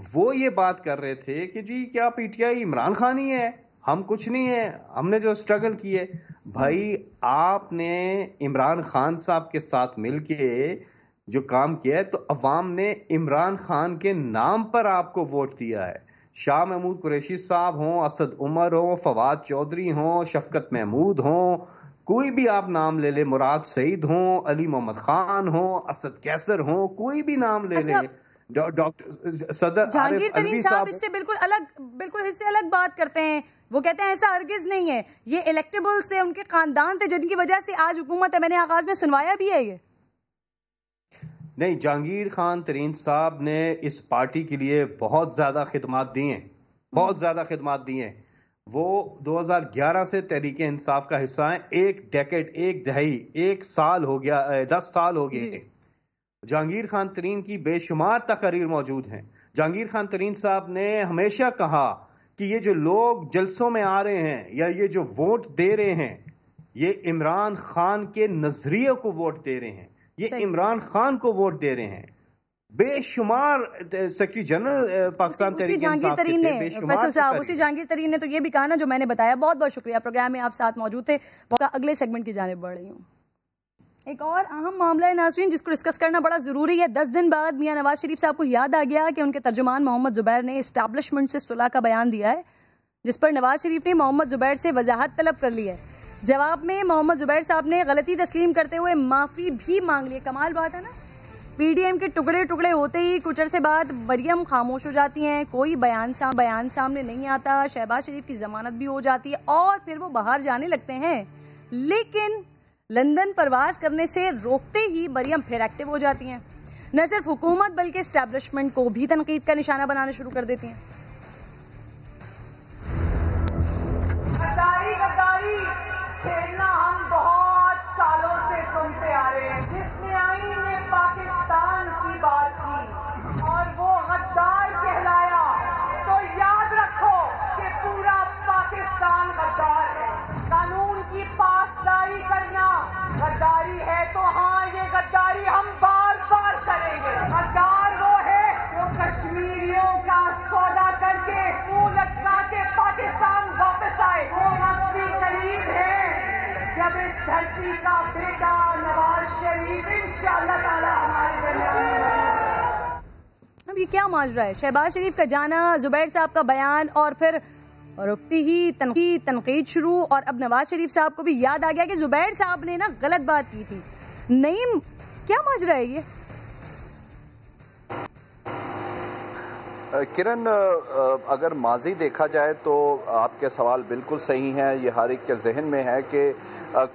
वो ये बात कर रहे थे कि जी क्या पीटीआई इमरान खान ही है, हम कुछ नहीं है, हमने जो स्ट्रगल की है। भाई, आपने इमरान खान साहब के साथ मिलके जो काम किया है, तो अवाम ने इमरान खान के नाम पर आपको वोट दिया है। शाह महमूद कुरैशी साहब हों, असद उमर हो, फवाद चौधरी हों, शफकत महमूद हों, कोई भी आप नाम ले ले, मुराद सईद हों, अली मोहम्मद खान हो, असद कैसर हो, कोई भी नाम ले ले, डॉक्टर सदर जहांगीर तरीन साहब इससे बिल्कुल इससे अलग बात करते हैं। वो कहते हैं ऐसा हरगिज नहीं है, ये इलेक्टेबल से उनके खानदान थे जिनकी वजह से आज हुकूमत है। मैंने आगाज में सुनवाया भी है ये। नहीं, जहांगीर खान तरीन साहब ने इस पार्टी के लिए बहुत ज्यादा खिदमात दी हैं, बहुत ज्यादा खिदमात दी हैं। वो 2011 से तहरीक इंसाफ का हिस्सा है। एक डेकेड, एक दहाई, 1 साल हो गया, 10 साल हो गए। जहांगीर खान तरीन की बेशुमार तकरीर मौजूद हैं जहांगीर खान तरीन साहब ने हमेशा कहा कि ये जो लोग जलसों में आ रहे हैं या ये जो वोट दे रहे हैं, ये इमरान खान के नजरिए को वोट दे रहे हैं, ये इमरान खान को वोट दे रहे हैं। बेशुमार सेक्रेटरी जनरल पाकिस्तान तहरीक इंसाफ के थे, फैसल साहब, उसी जहांगीर तरीन ने तो ये भी कहा ना जो मैंने बताया। बहुत बहुत शुक्रिया, प्रोग्राम में आप साथ मौजूद थे। अगले सेगमेंट की जानिब बढ़ रही हूँ। एक और अहम मामला है नाज़रीन जिसको डिस्कस करना बड़ा ज़रूरी है। 10 दिन बाद मियां नवाज शरीफ साहब को याद आ गया कि उनके तर्जुमान मोहम्मद ज़ुबैर ने इस्टेब्लिशमेंट से सुलह का बयान दिया है, जिस पर नवाज शरीफ ने मोहम्मद ज़ुबैर से वजाहत तलब कर ली है। जवाब में मोहम्मद ज़ुबैर साहब ने गलती तस्लीम करते हुए माफ़ी भी मांग ली। कमाल बात है ना। पीडीएम के टुकड़े टुकड़े होते ही कुछ अरसे बाद मरियम खामोश हो जाती हैं, कोई बयान सामने नहीं आता, शहबाज शरीफ की ज़मानत भी हो जाती है और फिर वो बाहर जाने लगते हैं। लेकिन लंदन परवास करने से रोकते ही मरियम फिर एक्टिव हो जाती हैं। न सिर्फ हुकूमत बल्कि एस्टैब्लिशमेंट को भी तनकीद का निशाना बनाना शुरू कर देती हैं। गद्दारी खेलना हम बहुत सालों से सुनते आ रहे हैं। जिसने आईन में पाकिस्तान की बात की और वो गद्दार कहलाया, तो याद रखो कि पूरा पाकिस्तान गद्दार है। कानून की पासदारी करना गद्दारी है, तो हाँ, ये गद्दारी हम बार बार करेंगे। गद्दार वो है जो कश्मीरियों का सौदा करके मुंह लटका के पाकिस्तान वापस आए। वो वक्त भी करीब है जब इस धरती का बेटा नवाज शरीफ इंशाअल्लाह ताला हमारे दरमियान। अब ये क्या माजरा है? शहबाज शरीफ का जाना, जुबैर साहब का बयान और फिर रुकती ही तनकीद शुरू। और अब नवाज शरीफ साहब को भी याद आ गया कि जुबैर साहब ने ना गलत बात की थी। नईम, क्या माजरा है ये? किरण, अगर माजी देखा जाए तो आपके सवाल बिल्कुल सही हैं। ये हर एक के जहन में है कि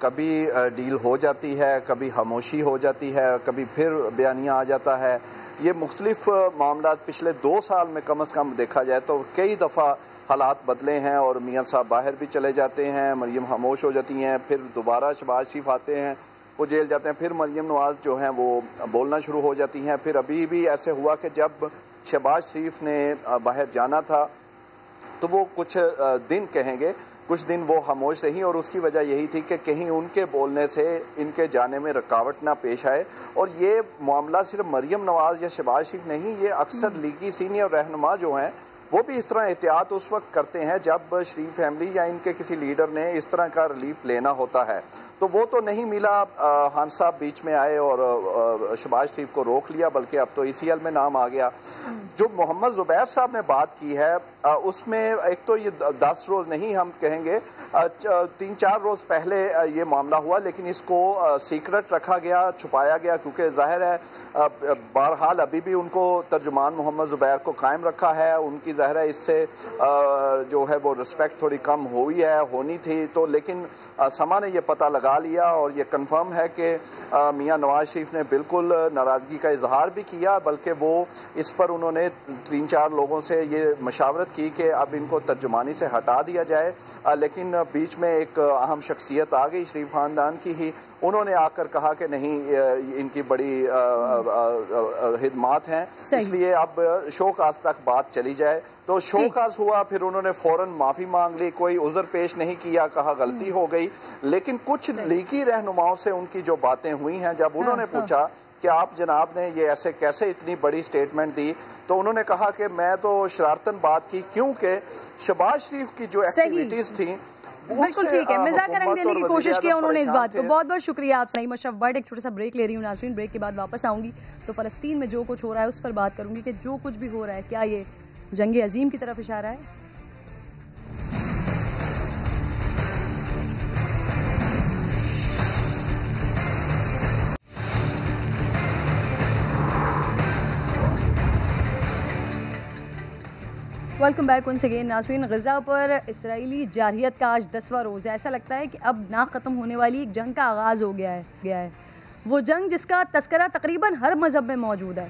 कभी डील हो जाती है, कभी खामोशी हो जाती है, कभी फिर बयानिया आ जाता है। ये मुख्तलिफ मामला पिछले 2 साल में कम अज़ कम देखा जाए तो कई दफ़ा हालात बदले हैं और मियाँ साहब बाहर भी चले जाते हैं, मरियम खामोश हो जाती हैं, फिर दोबारा शहबाज शरीफ आते हैं, वो जेल जाते हैं, फिर मरियम नवाज़ जो हैं वो बोलना शुरू हो जाती हैं। फिर अभी भी ऐसे हुआ कि जब शहबाज शरीफ ने बाहर जाना था तो वो कुछ दिन कहेंगे, कुछ दिन वो खामोश रही और उसकी वजह यही थी कि कहीं उनके बोलने से इनके जाने में रुकावट ना पेश आए। और ये मामला सिर्फ मरियम नवाज़ या शहबाज शरीफ नहीं, ये अक्सर लीगी सीनियर रहनुमा जो हैं वो भी इस तरह एहतियात उस वक्त करते हैं जब शरीफ फैमिली या इनके किसी लीडर ने इस तरह का रिलीफ लेना होता है। तो वो तो नहीं मिला, खान साहब बीच में आए और शहबाज शरीफ को रोक लिया, बल्कि अब तो ECL में नाम आ गया। जो मोहम्मद ज़ुबैर साहब ने बात की है उसमें एक तो ये 10 रोज़ नहीं, हम कहेंगे 3-4 रोज़ पहले ये मामला हुआ, लेकिन इसको सीक्रेट रखा गया, छुपाया गया, क्योंकि जाहिर है बहरहाल अभी भी उनको तर्जुमान मोहम्मद ज़ुबैर को कायम रखा है। उनकी जाहिर है इससे जो है वो रिस्पेक्ट थोड़ी कम हुई है, होनी थी। तो लेकिन समा ने ये पता लगा लिया और ये कंफर्म है कि मियां नवाज शरीफ ने बिल्कुल नाराज़गी का इजहार भी किया, बल्कि वो इस पर उन्होंने 3-4 लोगों से ये मशावरत की कि अब इनको तर्जुमानी से हटा दिया जाए। लेकिन बीच में एक अहम शख्सियत आ गई शरीफ ख़ानदान की ही, उन्होंने आकर कहा कि नहीं, इनकी बड़ी हिदमात हैं, इसलिए अब शोकाज तक बात चली जाए। तो शोकाज हुआ, फिर उन्होंने फ़ौरन माफ़ी मांग ली, कोई उज़र पेश नहीं किया, कहा गलती हो गई। लेकिन कुछ लीगी रहनुमाओं से उनकी जो बातें हुई हैं, जब उन्होंने पूछा कि आप जनाब ने ये ऐसे कैसे इतनी बड़ी स्टेटमेंट दी, तो उन्होंने कहा कि मैं तो शरारतन बात की, क्योंकि शहबाज शरीफ की जो एक्टिविटीज़ थी बिल्कुल ठीक है, मजाक का रंग देने की कोशिश किया उन्होंने इस बात को। बहुत बहुत शुक्रिया आप सही मशरफ बट। एक छोटा सा ब्रेक ले रही हूँ नाज़रीन, ब्रेक के बाद वापस आऊँगी तो फ़लस्तीन में जो कुछ हो रहा है उस पर बात करूँगी कि जो कुछ भी हो रहा है क्या ये जंग अजीम की तरफ इशारा है। वेलकम बैक वंस अगेन नाज़रीन। गज़ा पर इसराइली जारहियत का आज 10वां रोज़ है। ऐसा लगता है कि अब ना ख़त्म होने वाली एक जंग का आगाज़ हो गया है। वो जंग जिसका तस्करा तकरीबन हर मज़हब में मौजूद है।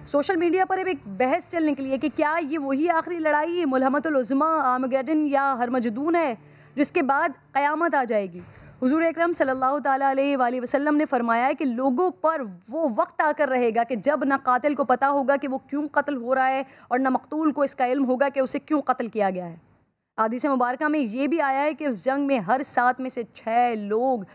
सोशल मीडिया पर अब एक बहस चल निकली है कि क्या ये वही आखिरी लड़ाई, मुल्हमतुल उज़्मा, आर्मगेडन या हरमजदून है जिसके बाद क़यामत आ जाएगी। हुजूर अकरम सल्लल्लाहु ताला अलैहि वसल्लम ने फरमाया है कि लोगों पर वो वक्त आकर रहेगा कि जब ना कातिल को पता होगा कि वो क्यों कत्ल हो रहा है और ना मकतूल को इसका इल्म होगा कि उसे क्यों कत्ल किया गया है। हदीस मुबारका में ये भी आया है कि उस जंग में हर 7 में से 6 लोग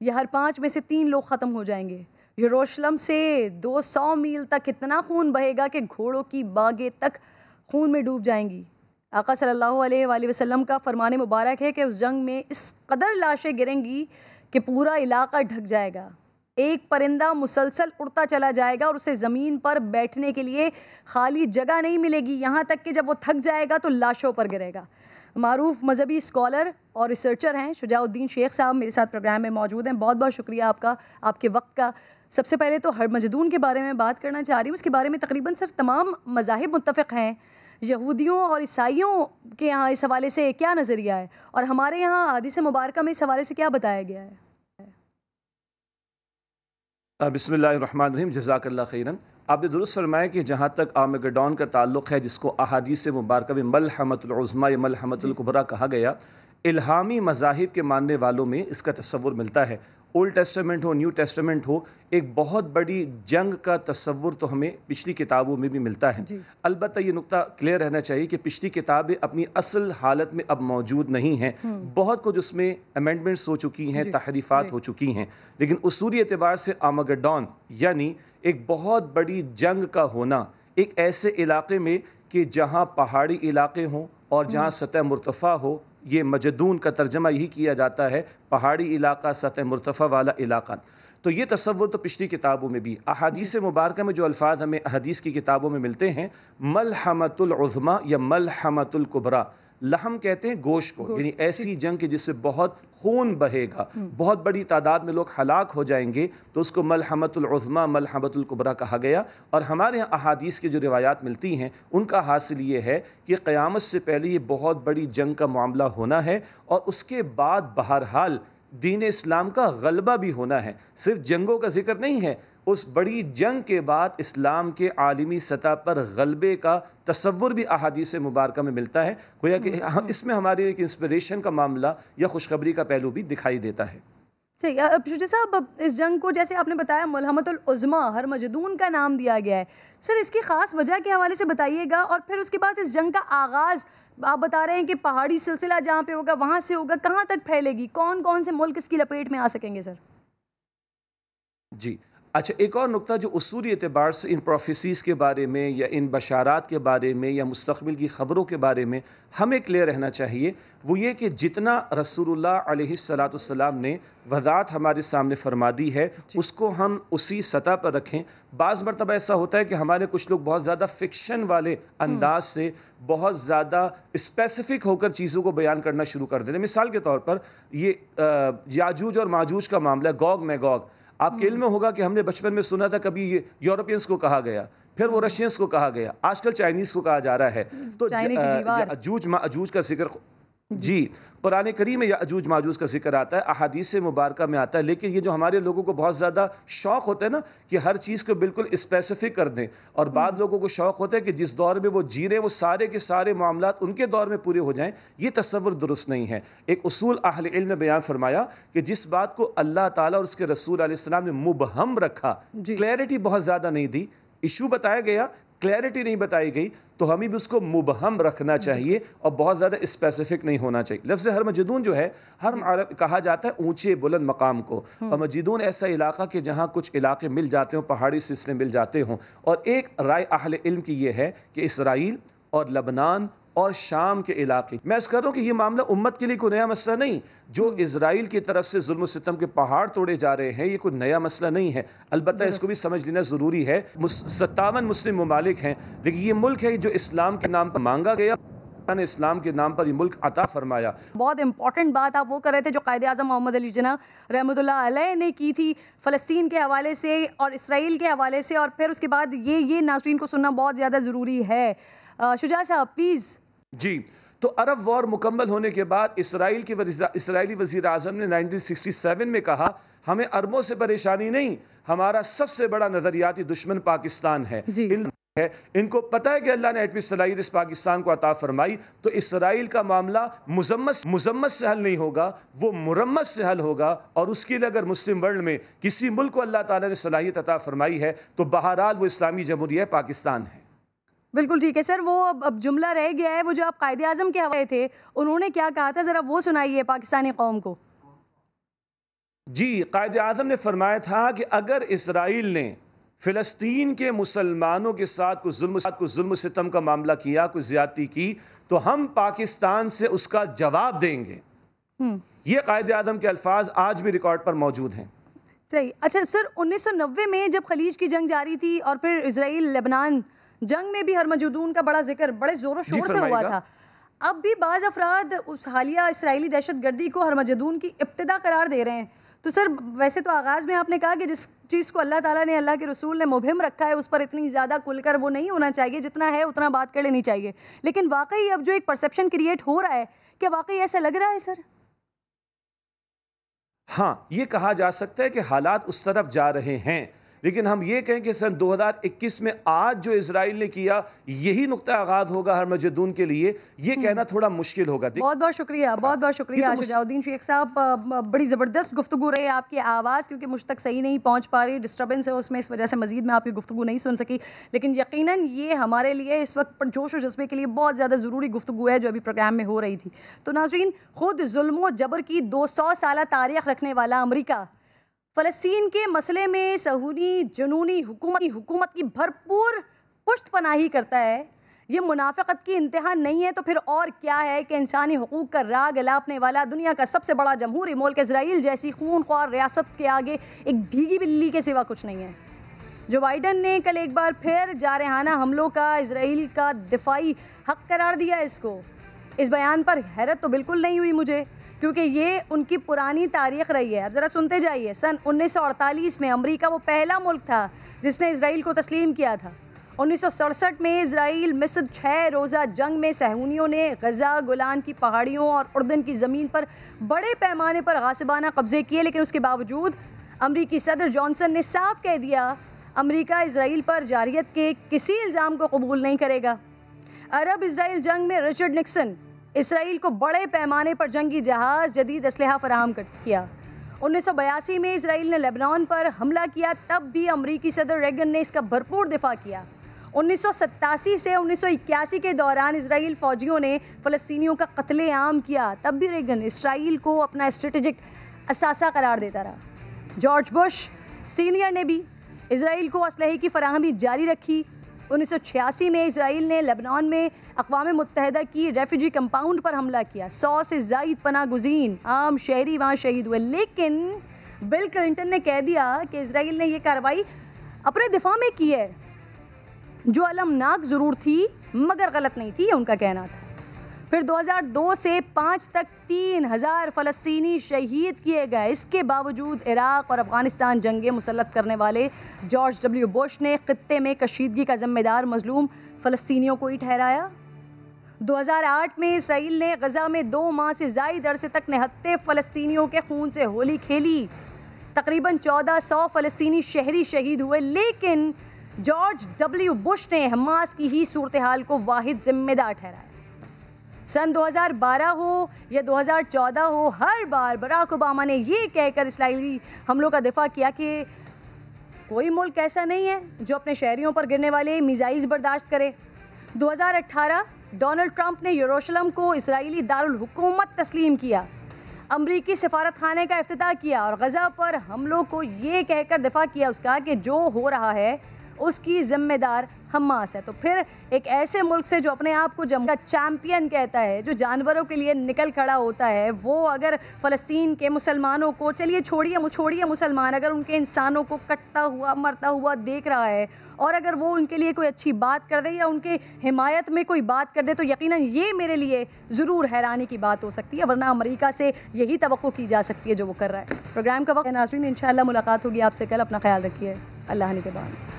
या हर 5 में से 3 लोग ख़त्म हो जाएंगे। यरूशलेम से 200 मील तक इतना खून बहेगा कि घोड़ों की बागें तक खून में डूब जाएंगी। आका सल्लल्लाहु अलैहि वसल्लम का फरमान मुबारक है कि उस जंग में इस कदर लाशें गिरेंगी कि पूरा इलाका ढक जाएगा। एक परिंदा मुसलसल उड़ता चला जाएगा और उसे ज़मीन पर बैठने के लिए खाली जगह नहीं मिलेगी, यहाँ तक कि जब वो थक जाएगा तो लाशों पर गिरेगा। मारूफ मजहबी स्कॉलर और रिसर्चर हैं शुजाउद्दीन शेख साहब मेरे साथ प्रोग्राम में मौजूद हैं। बहुत बहुत शुक्रिया आपका, आपके वक्त का। सबसे पहले तो हरमजदून के बारे में बात करना चाह रही हूँ। उसके बारे में तकरीबन सर तमाम मज़ाहिब मुत्तफ़िक़ हैं। यहूदियों और ईसाइयों के यहाँ इस हवाले से क्या नज़रिया है और हमारे यहाँ हदीस मुबारका में इस हवाले से क्या बताया गया है? बिस्मिल्लाहिर्रहमानिर्रहीम, जज़ाकल्लाह खैरन। आपने दुरुस्त फरमाया कि जहाँ तक आर्मेगेडोन का ताल्लुक़ है, जिसको अहादीस मुबारका में मलहमतुल उज़्मा या मलहमतुल कुबरा कहा गया, इल्हामी मज़ाहिब के मानने वालों में इसका तसव्वुर मिलता है। ओल्ड टेस्टामेंट हो, न्यू टेस्टामेंट हो, एक बहुत बड़ी जंग का तसव्वुर तो हमें पिछली किताबों में भी मिलता है। अलबत्ता ये नुक्ता क्लियर रहना चाहिए कि पिछली किताबें अपनी असल हालत में अब मौजूद नहीं हैं। बहुत कुछ उसमें अमेंडमेंट्स हो चुकी हैं, तहरीफ़ात हो चुकी हैं, लेकिन उसूली एतबार से आर्मेगेडोन यानी एक बहुत बड़ी जंग का होना एक ऐसे इलाके में कि जहाँ पहाड़ी इलाके हों और जहाँ सतह मुर्तफ़ा हो, ये मजदून का तर्जमा यही किया जाता है, पहाड़ी इलाका, सतह मुर्तफ़ा वाला इलाका। तो ये तसव्वुर तो पिछली किताबों में भी, अहादीस मुबारका में जो अल्फाज हमें हदीस की किताबों में मिलते हैं, मलहमतुल उज़्मा या मलहमतुल कुबरा, लहम कहते हैं गोश्त को, यानी ऐसी जंग के जिससे बहुत खून बहेगा, बहुत बड़ी तादाद में लोग हलाक हो जाएंगे, तो उसको मलहमतुल उज़्मा मलहमतुल कुबरा कहा गया। और हमारे यहाँ अहादीस की जो रिवायात मिलती हैं उनका हासिल ये है कि क़यामत से पहले ये बहुत बड़ी जंग का मामला होना है और उसके बाद बहरहाल दीन इस्लाम का गलबा भी होना है। सिर्फ जंगों का जिक्र नहीं है, उस बड़ी जंग के बाद इस्लाम के आलमी सतह पर गलबे का तसव्वुर भी अहादीस मुबारका में मिलता है। गोया कि इसमें हमारी एक इंस्पिरेशन का मामला या खुशखबरी का पहलू भी दिखाई देता है। ठीक है, अब शुजा साहब, इस जंग को जैसे आपने बताया मलहमतुल उज़्मा, हरमजदून का नाम दिया गया है, सर इसकी ख़ास वजह के हवाले से बताइएगा। और फिर उसके बाद इस जंग का आगाज़ आप बता रहे हैं कि पहाड़ी सिलसिला जहाँ पे होगा वहाँ से होगा, कहाँ तक फैलेगी, कौन कौन से मुल्क इसकी लपेट में आ सकेंगे सर? जी अच्छा, एक और नुक्ता जो उसूली एतबार से इन प्रोफेसीज़ के बारे में या इन बशारात के बारे में या मुस्तक़बिल की ख़बरों के बारे में हमें क्लियर रहना चाहिए, वो ये कि जितना रसूलुल्लाह अलैहिस्सलाम ने वज़ात हमारे सामने फरमा दी है उसको हम उसी सतह पर रखें। बाज़ मरतबा ऐसा होता है कि हमारे कुछ लोग बहुत ज़्यादा फ़िक्शन वाले अंदाज से बहुत ज़्यादा स्पेसिफ़िक होकर चीज़ों को बयान करना शुरू कर देते हैं। मिसाल के तौर पर ये याजूज और माजूज का मामला, गोग मैगोग, आपके इल्म में होगा कि हमने बचपन में सुना था कभी ये यूरोपियंस को कहा गया, फिर वो रशियंस को कहा गया, आजकल चाइनीज़ को कहा जा रहा है। तो याजूज माजूज का जिक्र जी कुरान करीम में याजूज माजूज का जिक्र आता है, अहादीस मुबारका में आता है। लेकिन ये जो हमारे लोगों को बहुत ज़्यादा शौक़ होता है ना कि हर चीज़ को बिल्कुल स्पेसिफिक कर दें, और बाद लोगों को शौक़ होता है कि जिस दौर में वो जी रहे वो सारे के सारे मामलात उनके दौर में पूरे हो जाएं, ये तसव्वुर दुरुस्त नहीं है। एक उसूल अहले इल्म ने बयान फरमाया कि जिस बात को अल्लाह ताला और उसके रसूल अलैहिस्सलाम ने मुबहम रखा, क्लैरिटी बहुत ज़्यादा नहीं दी, इशू बताया गया, क्लैरिटी नहीं बताई गई, तो हमें भी उसको मुबहम रखना चाहिए और बहुत ज़्यादा स्पेसिफिक नहीं होना चाहिए। लफ्ज़ हरमजदून जो है, हरम अरब कहा जाता है ऊंचे बुलंद मकाम को, और मजदून ऐसा इलाका कि जहाँ कुछ इलाके मिल जाते हों, पहाड़ी सिलसिले मिल जाते हों। और एक राय अहले इल्म की ये है कि इसराइल और लबनान और शाम के इलाके, मैं इस कर रहा हूँ कि ये मामला उम्मत के लिए कोई नया मसला नहीं। जो इजराइल की तरफ से जुल्म सितम के पहाड़ तोड़े जा रहे हैं, ये कोई नया मसला नहीं है। अलबत्ता इसको भी समझ लेना ज़रूरी है। 57 मुस्लिम ममालिक हैं, लेकिन ये मुल्क है जो इस्लाम के नाम पर मांगा गया, इस्लाम के नाम पर ये मुल्क अता फरमाया। बहुत इंपॉर्टेंट बात आप वो कर रहे थे जो कायदे आज़म मोहम्मद अली जिन्ना रहमतुल्लाह अलैह ने की थी फ़लस्तीन के हवाले से और इसराइल के हवाले से, और फिर उसके बाद ये नाज़रीन को सुनना बहुत ज़्यादा ज़रूरी है। शुजा साहब प्लीज़। जी, तो अरब वॉर मुकम्मल होने के बाद इसराइली वज़ीर आज़म ने 1967 में कहा, हमें अरबों से परेशानी नहीं, हमारा सबसे बड़ा नज़रियाती दुश्मन पाकिस्तान है। है, इनको पता है कि अल्लाह ने एटमी सलाहियत इस पाकिस्तान को अता फरमाई, तो इसराइल का मामला मुजम्मत से हल नहीं होगा, वो मुरम्मत से हल होगा। और उसके लिए अगर मुस्लिम वर्ल्ड में किसी मुल्क को अल्लाह ताला ने सलाहियत अता फरमाई है तो बहरहाल वो इस्लामी जमहूरियत पाकिस्तान है। बिल्कुल ठीक है सर। वो अब जुमला रह गया है, वो जो आप कायदे आज़म के हवाले थे, उन्होंने क्या कहा था, ज़रा वो सुनाइए पाकिस्तानी कौम को। जी, कायदे आज़म ने फरमाया था कि अगर इसराइल ने फ़िलिस्तीन के मुसलमानों के साथ कुछ जुल्म सितम का मामला किया, कुछ ज़्यादती की, तो हम पाकिस्तान से उसका जवाब देंगे। ये कायदे आज़म के अल्फाज आज भी रिकॉर्ड पर मौजूद हैं। सही। अच्छा सर, 1990 में जब खलीज की जंग जारी थी और फिर इसराइल लेबनान जंग में भी हरमजदून का बड़ा जिक्र बड़े ज़ोरों शोर से हुआ था। अब भी बाज़ अफराद उस हालिया इसराइली दहशतगर्दी को हरमजदून की इब्तिदा करार दे रहे हैं। तो सर, वैसे तो आगाज़ में आपने कहा कि जिस चीज़ को अल्लाह ताला ने, अल्लाह के रसूल ने मुबहिम रखा है, उस पर इतनी ज़्यादा खुलकर वो नहीं होना चाहिए, जितना है उतना बात कर लेनी चाहिए। लेकिन वाकई अब जो एक परसेप्शन क्रिएट हो रहा है, क्या वाकई ऐसा लग रहा है सर? हाँ, ये कहा जा सकता है कि हालात उस तरफ जा रहे हैं, लेकिन हम ये कहें कि सन 2021 में आज जो इजराइल ने किया, यही नुक्ता आगाज होगा हरमजदून के लिए, ये कहना थोड़ा मुश्किल होगा। बहुत बहुत शुक्रिया, बहुत बहुत शुक्रिया शुजाउद्दीन शेख साहब। बड़ी ज़बरदस्त गुफ्तगू रही आपकी। आवाज़ क्योंकि मुझ तक सही नहीं पहुँच पा रही, डिस्टर्बेंस है उसमें, इस वजह से मज़ीद मैं आपकी गुफ्तगू नहीं सुन सकी। लेकिन यकीनन ये हमारे लिए इस वक्त पर जोश और जज्बे के लिए बहुत ज़्यादा ज़रूरी गुफ्तगू है जो अभी प्रोग्राम में हो रही थी। तो नाज़रीन, खुद जुल्म व जबर की 200 साल तारीख़ रखने वाला अमरीका फ़लस्तीन के मसले में सहूनी जुनूनी हुकूमत की भरपूर पुष्टपनाही करता है। ये मुनाफ़िक़त की इंतहा नहीं है तो फिर और क्या है कि इंसानी हुकूक का राग अलापने वाला दुनिया का सबसे बड़ा जमहूरी मुल्क इजराइल जैसी खूनख्वार रियासत के आगे एक भीगी बिल्ली के सिवा कुछ नहीं है। जो बाइडन ने कल एक बार फिर जारहाना हमलों का इजराइल का दिफाई हक करार दिया इसको। इस बयान पर हैरत तो बिल्कुल नहीं हुई मुझे, क्योंकि ये उनकी पुरानी तारीख़ रही है। अब ज़रा सुनते जाइए। सन 1948 में अमेरिका वो पहला मुल्क था जिसने इजराइल को तस्लीम किया था। 1967 में इजराइल मिस्र 6 रोज़ा जंग में सहूनियों ने गज़ा, गोलान की पहाड़ियों और उर्दन की ज़मीन पर बड़े पैमाने पर गासिबाना कब्ज़े किए, लेकिन उसके बावजूद अमरीकी सदर जॉनसन ने साफ कह दिया अमरीका इजराइल पर जारियत के किसी इल्ज़ाम को कबूल नहीं करेगा। अरब इजराइल जंग में रिचर्ड निक्सन इसराइल को बड़े पैमाने पर जंगी जहाज़, जदीद असलहा फराहम किया। 1982 में इसराइल ने लेबनान पर हमला किया, तब भी अमरीकी सदर रेगन ने इसका भरपूर दिफा किया। 1987 से 1981 के दौरान इसराइल फ़ौजियों ने फ़लस्तीनियों का कत्लेआम किया, तब भी रेगन इसराइल को अपना स्ट्रेटेजिक असासा करार देता रहा। जॉर्ज बुश सीनियर ने भी इसराइल को असलहे की फराहमी जारी रखी। 1986 में इसराइल ने लेबनान में अक़वाम मुत्तहिदा की रेफ्यूजी कंपाउंड पर हमला किया। 100 से ज़ायद पनाह गुज़ीन आम शहरी वहाँ शहीद हुए, लेकिन बिल क्लिंटन ने कह दिया कि इसराइल ने यह कार्रवाई अपने दिफा में की है, जो अलमनाक ज़रूर थी मगर गलत नहीं थी, ये उनका कहना था। फिर 2002 से 5 तक 3000 फ़लस्तीनी शहीद किए गए। इसके बावजूद इराक़ और अफ़गानिस्तान जंगें मुसल्लत करने वाले जॉर्ज डब्ल्यू बुश ने ख़ित्ते में कशीदगी का ज़िम्मेदार मज़लूम फ़लस्तीनियों को ही ठहराया। 2008 में इसराइल ने गज़ा में 2 माह से ज़ायद अरसे तक निहत्ते फ़लस्तीनियों के खून से होली खेली। तकरीबन 1400 फ़लस्तीनी शहरी शहीद हुए, लेकिन जॉर्ज डब्ल्यू बुश ने हमास की ही सूरत हाल को वाहिद ज़िम्मेदार ठहराया। सन 2012 हो या 2014 हो, हर बार बराक ओबामा ने ये कहकर इसराइली हमलों का दिफा किया कि कोई मुल्क ऐसा नहीं है जो अपने शहरियों पर गिरने वाले मिसाइल्स बर्दाश्त करे। 2018 डोनाल्ड ट्रंप ने यरूशलेम को इसराइली दारुल हुकूमत तस्लीम किया, अमरीकी सफारत खाने का इफ्तिताह किया और गज़ा पर हमलों को ये कहकर दिफा किया उसका कि जो हो रहा है उसकी ज़िम्मेदार हमास है। तो फिर एक ऐसे मुल्क से जो अपने आप को जंग का चैम्पियन कहता है, जो जानवरों के लिए निकल खड़ा होता है, वो अगर फ़लस्तीन के मुसलमानों को, चलिए छोड़िए मुसलमान, अगर उनके इंसानों को कटता हुआ मरता हुआ देख रहा है और अगर वो उनके लिए कोई अच्छी बात कर दे या उनके हिमायत में कोई बात कर दे, तो यकीनन ये मेरे लिए ज़रूर हैरानी की बात हो सकती है, वरना अमेरिका से यही तवक्को की जा सकती है जो वो कर रहा है। प्रोग्राम का वक्त नाज़रीन, इंशाअल्लाह मुलाकात होगी आपसे कल। अपना ख्याल रखिए। अल्लाह निगहबान।